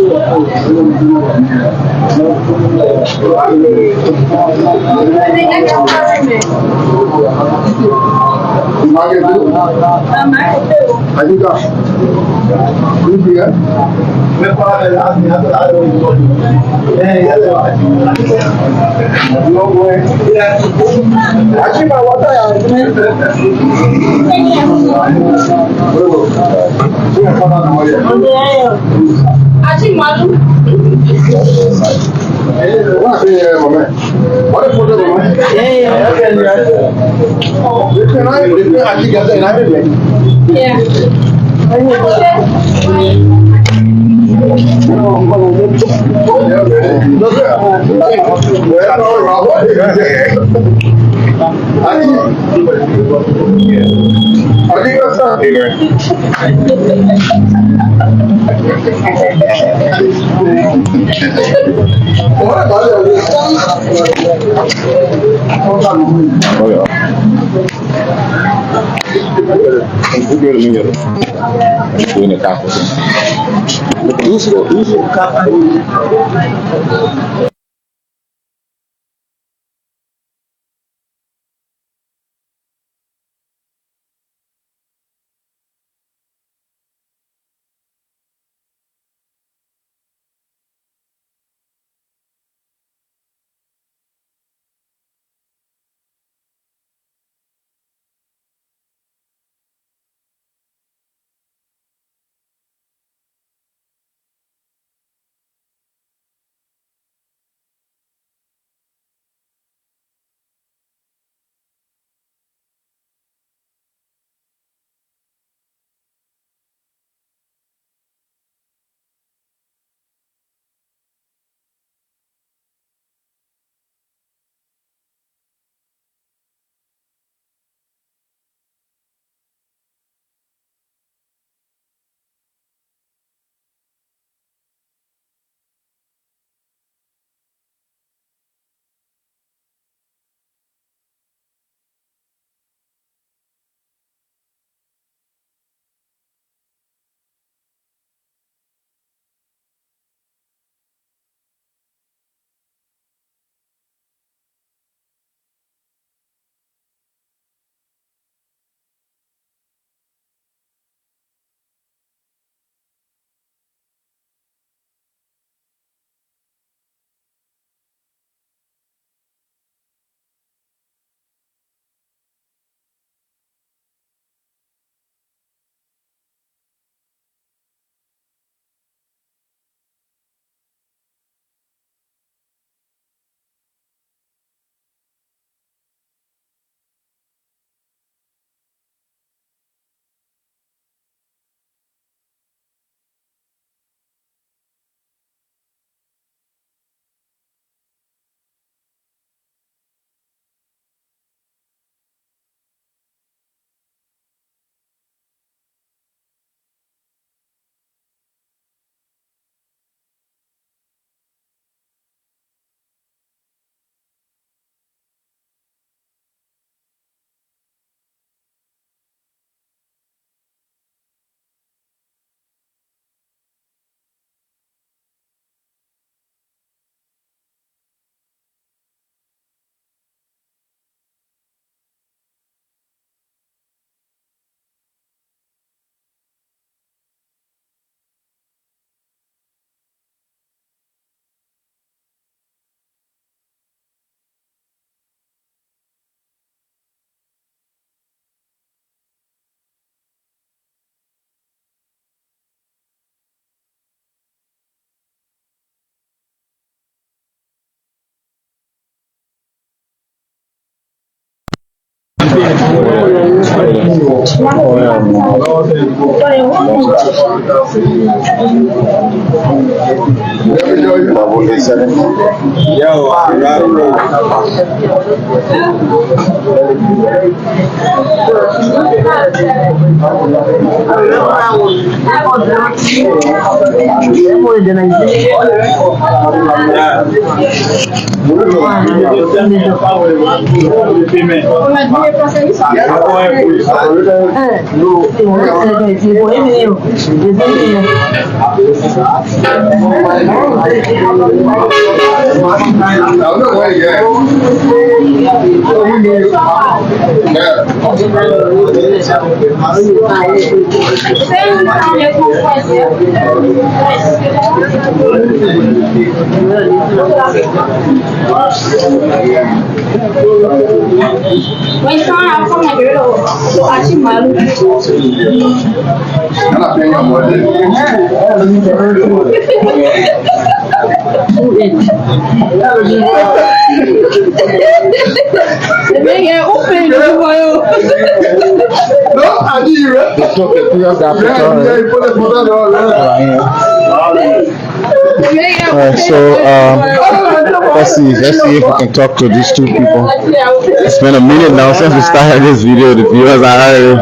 Let's see if we can talk to these two people. It's been a minute now since we started this video. The viewers are already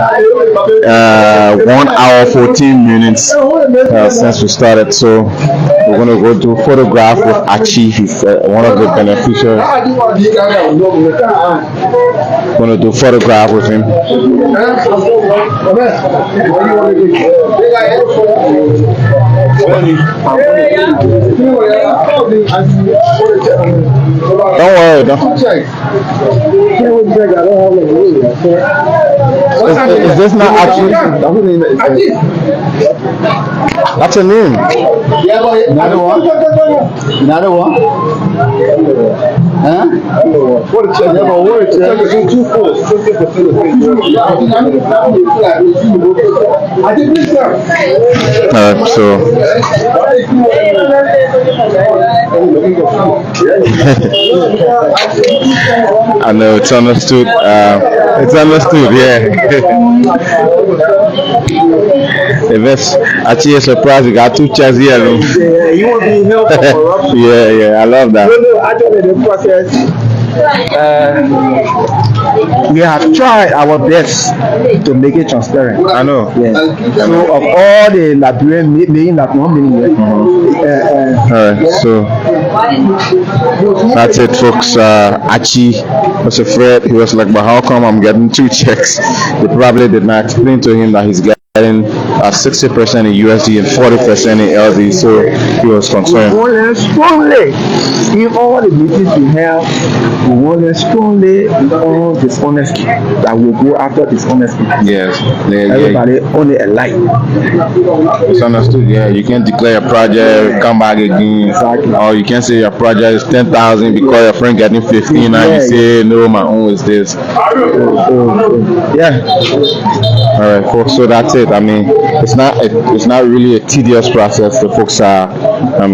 1 hour 14 minutes since we started. So we're going to go do photograph with Achi. He's one of the beneficiaries. Going to do photograph with him. Don't worry, is this not Achi? That's a name. Another one? Another one? Huh? So I know it's understood. It's understood, yeah. If it's actually a surprise, you got 2 chairs here. Yeah, you will be helpful for us. Yeah, I love that. No, actually the process, we have tried our best to make it transparent. I know. Yeah. So of all the Liberian main that 1 million. Alright, so that's it, folks. Achi was afraid. He was like, but how come I'm getting 2 checks? They probably did not explain to him that he's getting 60% in USD and 40% in LD, so he was concerned. We want to strongly, in all the meetings we have, we want to strongly on dishonesty, that will go after dishonesty. Yes, everybody only alike. It's understood. Yeah, you can't declare a project, come back again, exactly. Or you can't say your project is 10,000 because your friend getting 15, and you say no, my own is this. Yeah. All right, folks. So that's it. I mean, it's not really a tedious process. The folks are,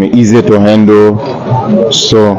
easy to handle. So.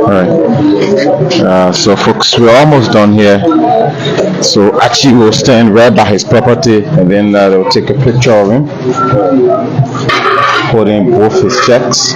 Alright, so folks, we're almost done here. So Achi will stand right by his property, and then they'll take a picture of him. put in both his checks.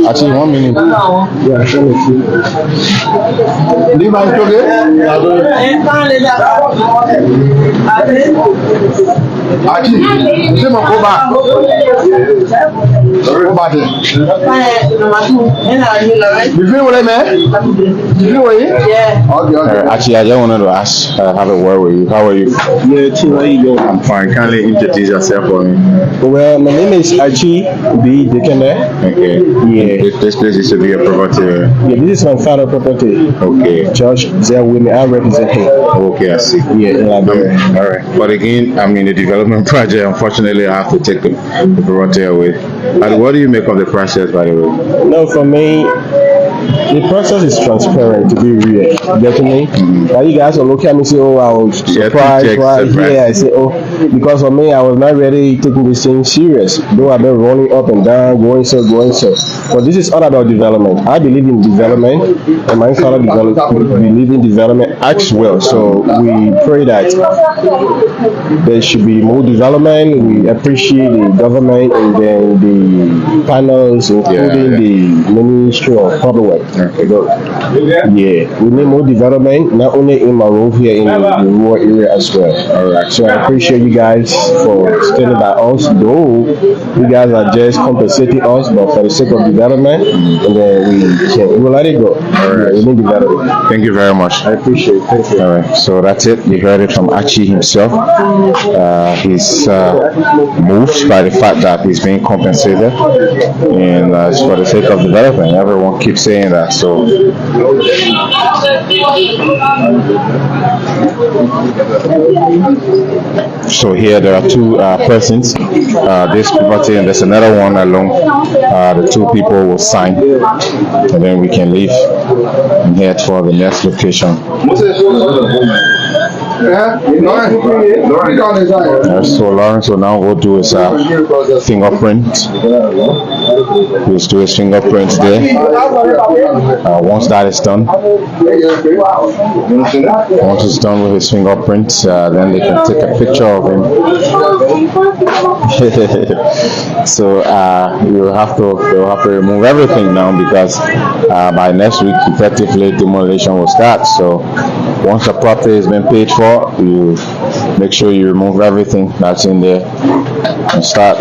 Actually, 1 minute. Yeah, actually, I just wanted to ask, have a word with you. How are you? Yeah, T, how you doing? I'm fine. Kindly introduce yourself for me. Well, my name is Achi B. Dikene. Okay. Yeah. This place used to be a property. Yeah, this is my father's property. Okay. George Zelwini, I represent him. Okay, I see. Yeah, in Liberia. All right. But again, I'm in the development project. Unfortunately, I have to take the property away. And what do you make of the process, by the way? No, for me, the process is transparent, to be real. Get me? Now you guys will look at me and say, oh, I was surprised. Right? Yeah, I say, oh, because for me, I was not really taking this thing serious. Though I've been running up and down, going so. But this is all about development. I believe in development, and my father believe in development as well. So we pray that there should be more development. We appreciate the government and then the panels, including the Ministry of Public Works. Yeah, we need more development, not only in Monrovia, here in the rural area as well. All right. So I appreciate you guys for standing by us. Though you guys are just compensating us, but for the sake of development, and then we will let it go. All right. We need development. Thank you very much. I appreciate it. Thank you. All right. So that's it. You heard it from Achi himself. He's moved by the fact that he's being compensated, and it's for the sake of development. Everyone keeps saying that. So. So here there are two persons, this property, and there's another one along. The two people will sign, and then we can leave and head for the next location. So Lawrence will now go do his fingerprint. He'll do his fingerprint there. Once that is done, once it's done with his fingerprint, then they can take a picture of him. So they'll have to remove everything now, because by next week effectively demolition will start. So once the property has been paid for, you make sure you remove everything that's in there and start.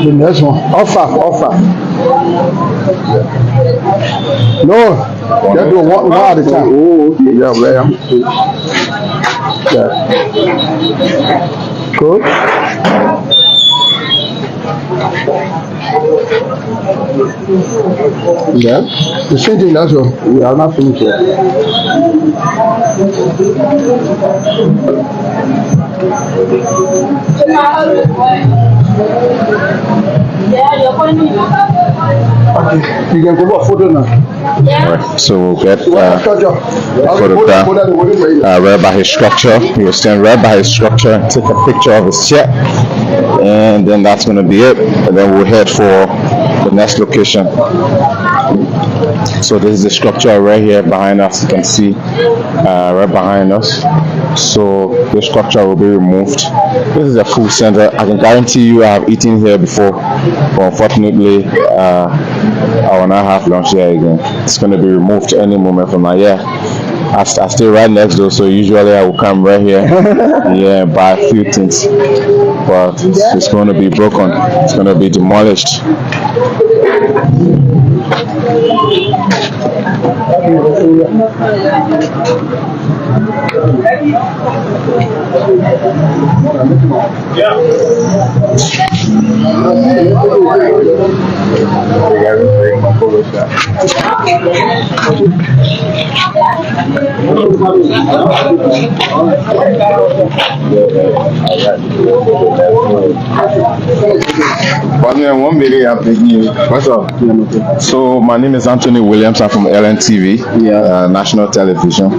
The next one, offer. No, just do one at a time. Oh, okay, yeah. Good. Yeah, the same thing as well. We are not finished yet. Okay, you can go for photo now. Alright, so we'll get photograph right by his structure. He will stand right by his structure and take a picture of his check, and then that's going to be it. And then we'll head for the next location. So this is the structure right here behind us. You can see right behind us. So the structure will be removed. This is a food center. I can guarantee you I have eaten here before, but unfortunately I will not have lunch here again. It's going to be removed any moment from now. Yeah, I stay right next door, so usually I will come right here, yeah, and buy a few things. But it's going to be broken. It's going to be demolished. One minute, I'm thinking you. What's up? So my name is Anthony Williams. I'm from LNTV, national television.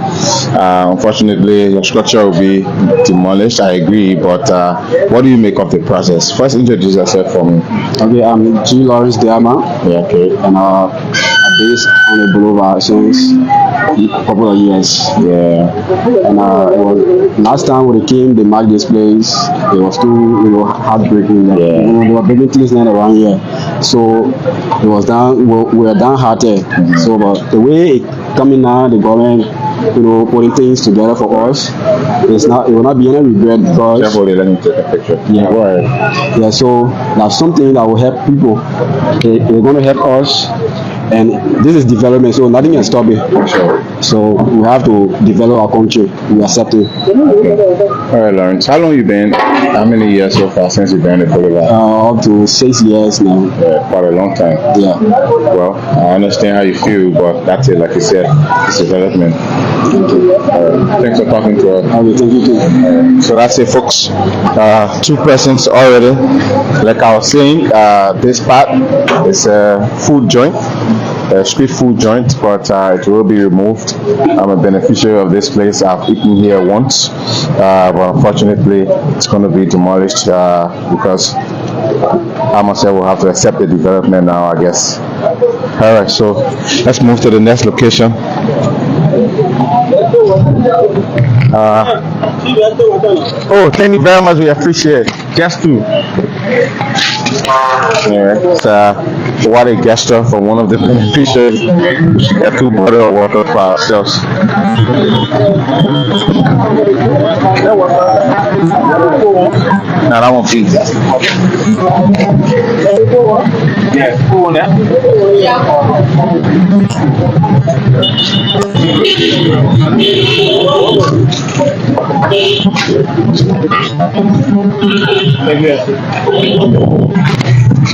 Unfortunately, your structure will be demolished. I agree, but what do you make of the process? First, introduce yourself for me. Okay, I'm G. Lawrence Diama, Yeah, okay. and I'm based on the Boulevard since a couple of years. Yeah. And it was, last time when they came, they marked this place. It was too, heartbreaking. Like, they were breaking things down around here. So it was down. We were downhearted. So, but the way it coming now, the government, putting things together for us, it will not be any regret because. Carefully, let me take a picture. Yeah. Go ahead. Yeah. So that's something that will help people. It's going to help us. And this is development, so nothing can stop it. Sure. So we have to develop our country. We accept it. All right, Lawrence. How long you been? How many years so far since you've been in the Boulevard? Up to 6 years now. Yeah, quite a long time. Yeah. Well, I understand how you feel, but that's it. Like you said, it's development. Thanks for talking to us. I will thank you too. So that's it, folks. 2 persons already. Like I was saying, this part is a food joint, a street food joint, but it will be removed. I'm a beneficiary of this place. I've eaten here once, but unfortunately, it's going to be demolished because I myself will have to accept the development now, I guess. All right, so let's move to the next location. Oh, thank you very much. We appreciate it. Just two. Yeah, it's, what a gesture from one of the beneficiaries. We get 2 bottles of water for ourselves. Now that one, please. Yeah, cool on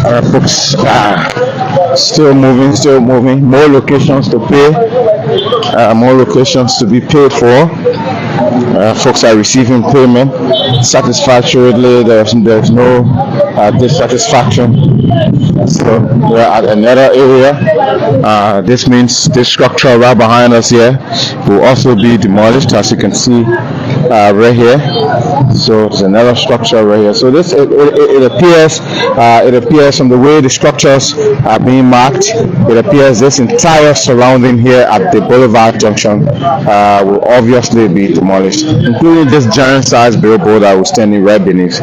All right, folks. Still moving. More locations to pay. More locations to be paid for. Folks are receiving payment satisfactorily. There's no dissatisfaction. So we're at another area. This means this structure right behind us here will also be demolished, as you can see right here. So there's another structure right here. So this it appears from the way the structures are being marked. It appears this entire surrounding here at the Boulevard Junction will obviously be demolished, including this giant size billboard that was standing right beneath.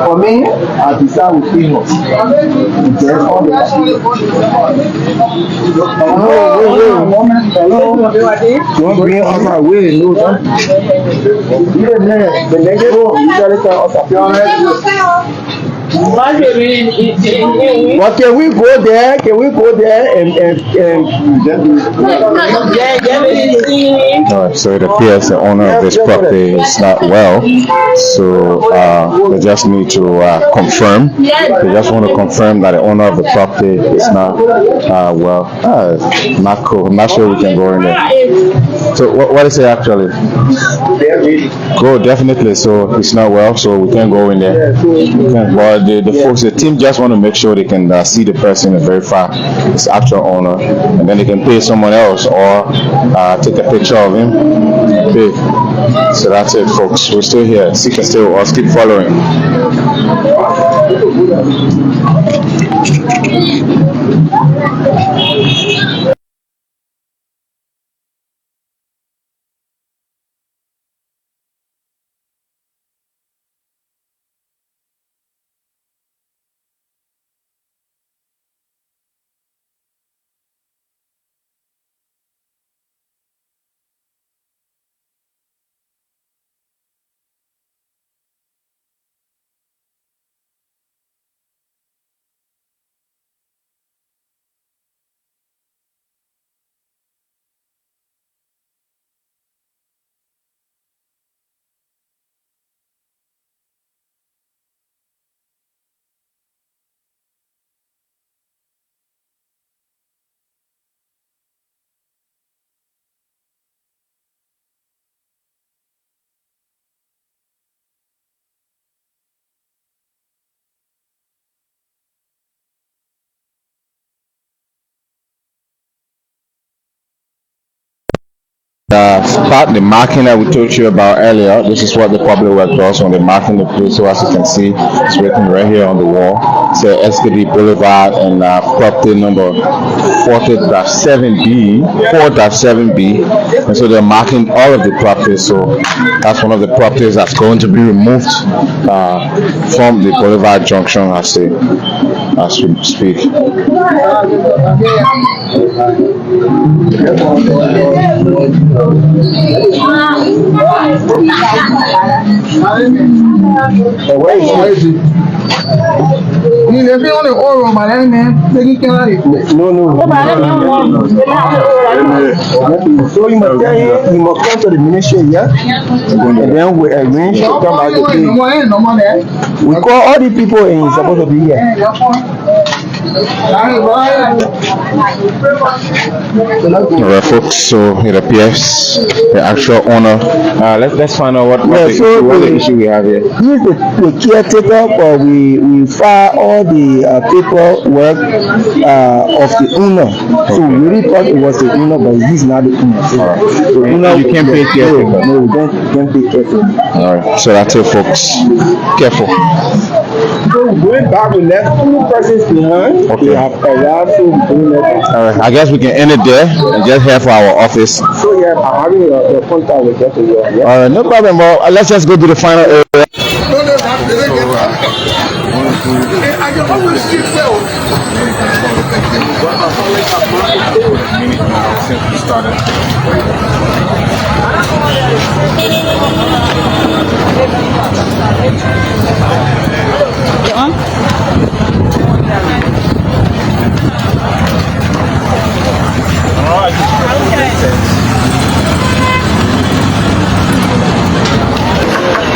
For me, I decide with famous. Don't bring us away, no. Even the negative usually tell us But can we go there? Alright, so it appears the owner of this property is not well, so they just need to confirm. They just want to confirm that the owner of the property is not well. Not cool. I'm not sure we can go in there. So what is it actually? Go, definitely. So it's not well, so we can't go in there. But the folks, the team just want to make sure they can see the person and verify his actual owner, and then they can pay someone else or take a picture of him. Pay. So that's it, folks. We're still here. Seek and stay with us. Keep following. Part the marking that we told you about earlier. This is what the public work does when they're marking the place. So as you can see, it's written right here on the wall. It's SKD Boulevard and property number 4-7B. And so they're marking all of the properties. So that's one of the properties that's going to be removed from the Boulevard Junction as we speak. Where is it? You live on the oil, my man. No. So you must come to the ministry, yeah? And then we arrange to come out the day. We call all the people in supposed to be here. Alright, folks, so it appears the actual owner. Let's find out what the issue we have here. He's the caretaker, but we file all the paperwork of the owner. So we really thought it was the owner, but he's not the owner. So the owner, you can't pay caretaker. No, we can't pay caretaker. Alright, so that's it, folks. Careful. So going back, we left 2 persons behind. Okay. They have arrived, so we bring them back. Alright, I guess we can end it there and just head for our office. So yeah, I'm having your contact with them. Yeah. Alright, no problem. Well, let's just go to the final area.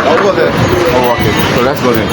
Oh, okay. So let's go then.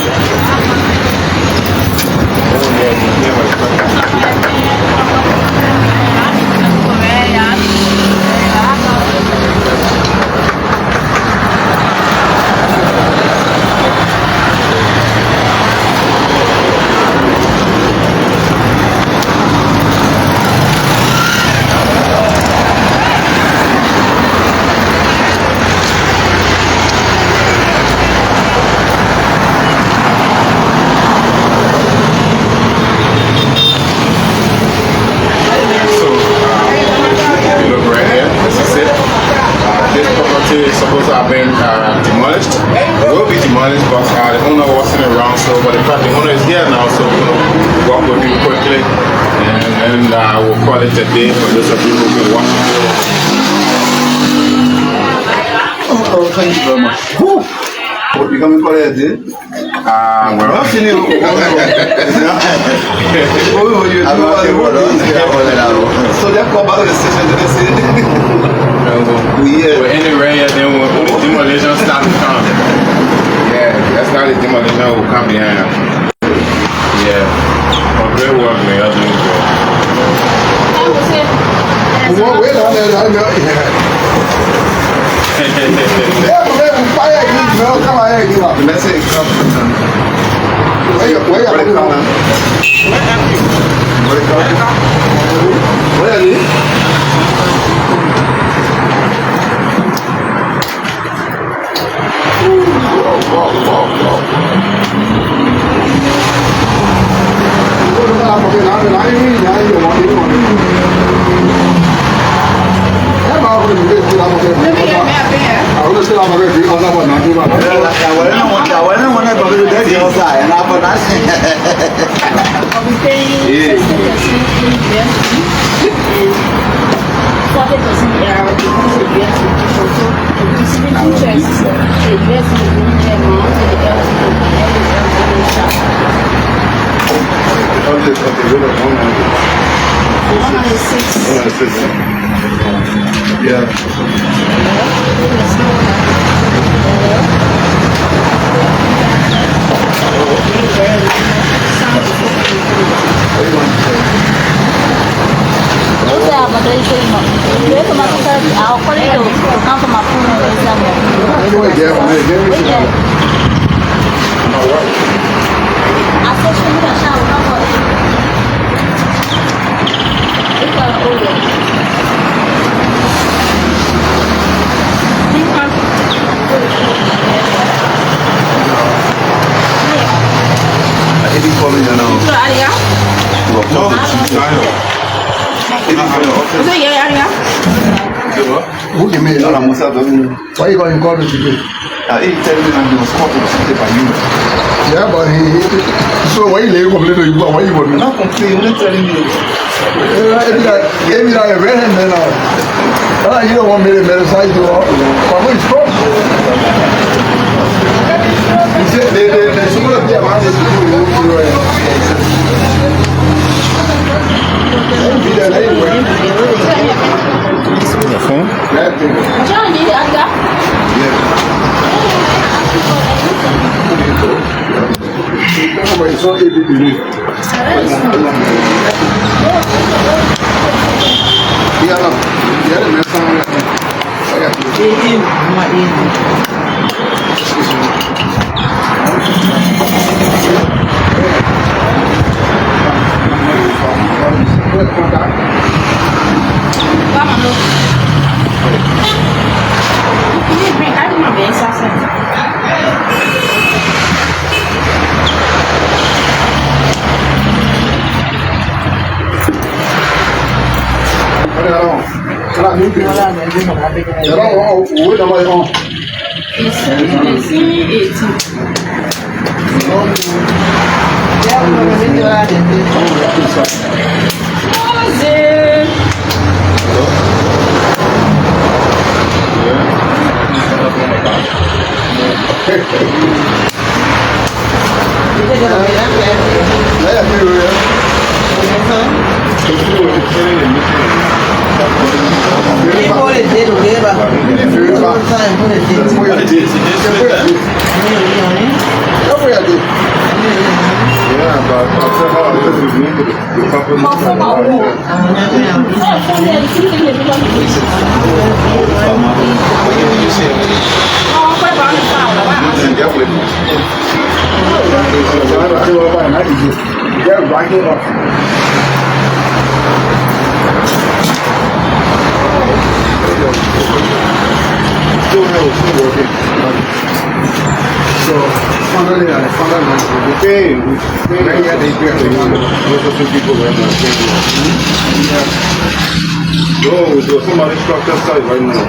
Is supposed to have been demolished. It will be demolished, but the owner wasn't around. So, but in fact, the owner is here now, so we'll work with him quickly, and we'll call it a day for those of you who can watch it. Oh, thank you very much. Woo! What you coming for that day? Well, I'm feeling so they come back to the station to say we're in the rain, then when the demolition starts to come. Yeah, that's how the demolition will come behind us. Yeah. But great work, man. You're doing good. wait on that, I know. Yeah, but then fire you, come on here, give up. Let's say come. Where you going? Where are you? Who can make it? Why you going to call it today? He tell me that he was caught on Sunday by you. Yeah, but so why you complain to you? Why you want me? Not complaining, not telling you. Give me that red hand now. You don't want me to medicine you all. But who is from? He said they should not be around this people. Be there anyway. Somebody struck that site right now. The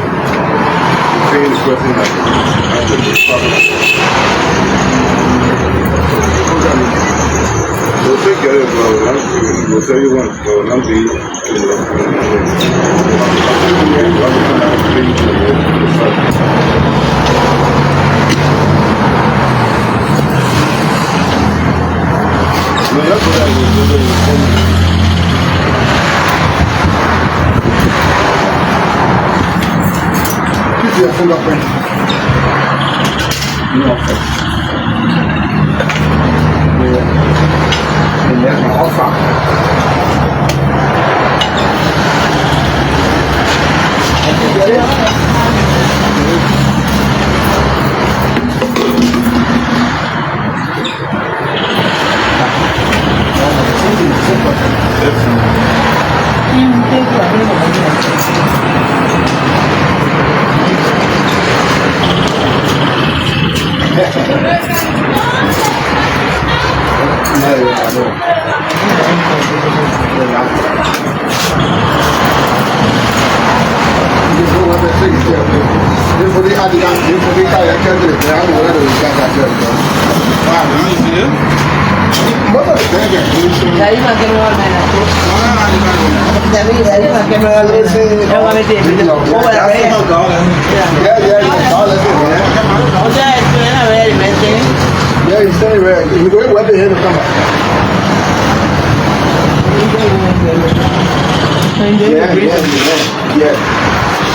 pain is pressing like we'll take care of it, we'll tell you once, I'm your fingerprint. No. And there's my offer.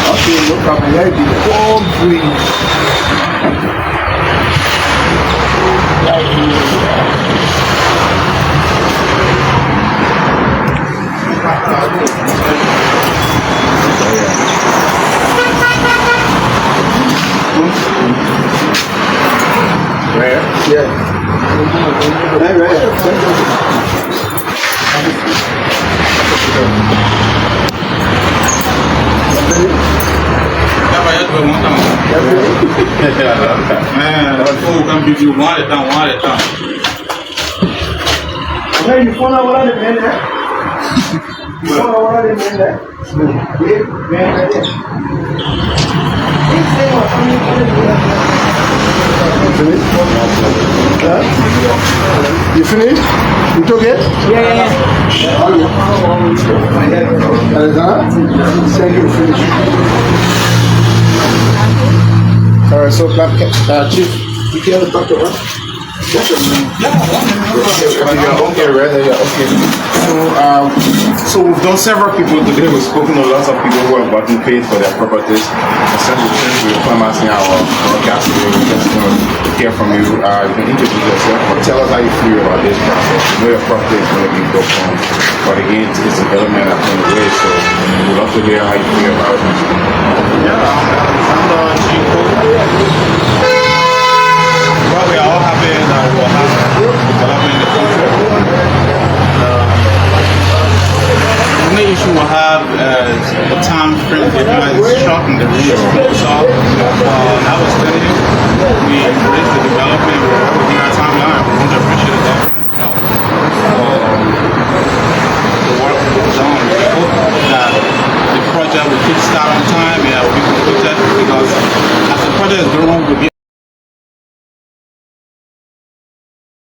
Okay, no problem. Here it is. All green. Where? Yeah. Man, that fool come give you one at a time, one at a time. Hey, you found out what I did, man? You found out what I did, man? Yeah, man, right there. You finished? You took it? Yeah. Thank you. Finish. All right, so Chief, you care to talk to us? Okay, right? Yeah, okay. So we've done several people today. We've spoken to lots of people who have gotten paid for their properties. Essentially, we're commencing our broadcast today. We're just going to hear from you. You can introduce yourself, but tell us how you feel about this process. You know your property is going to be built on, but again, it's development that's on the way. So we'd love to hear how you feel about it. Well, we are all happy that we will have development in the future. The only issue we'll have is the time frame deadline is short and the room is small. I was telling you, we embrace the development within our timeline. We want to appreciate that. The work we've done, we hope that the project will kickstart on time and will be completed because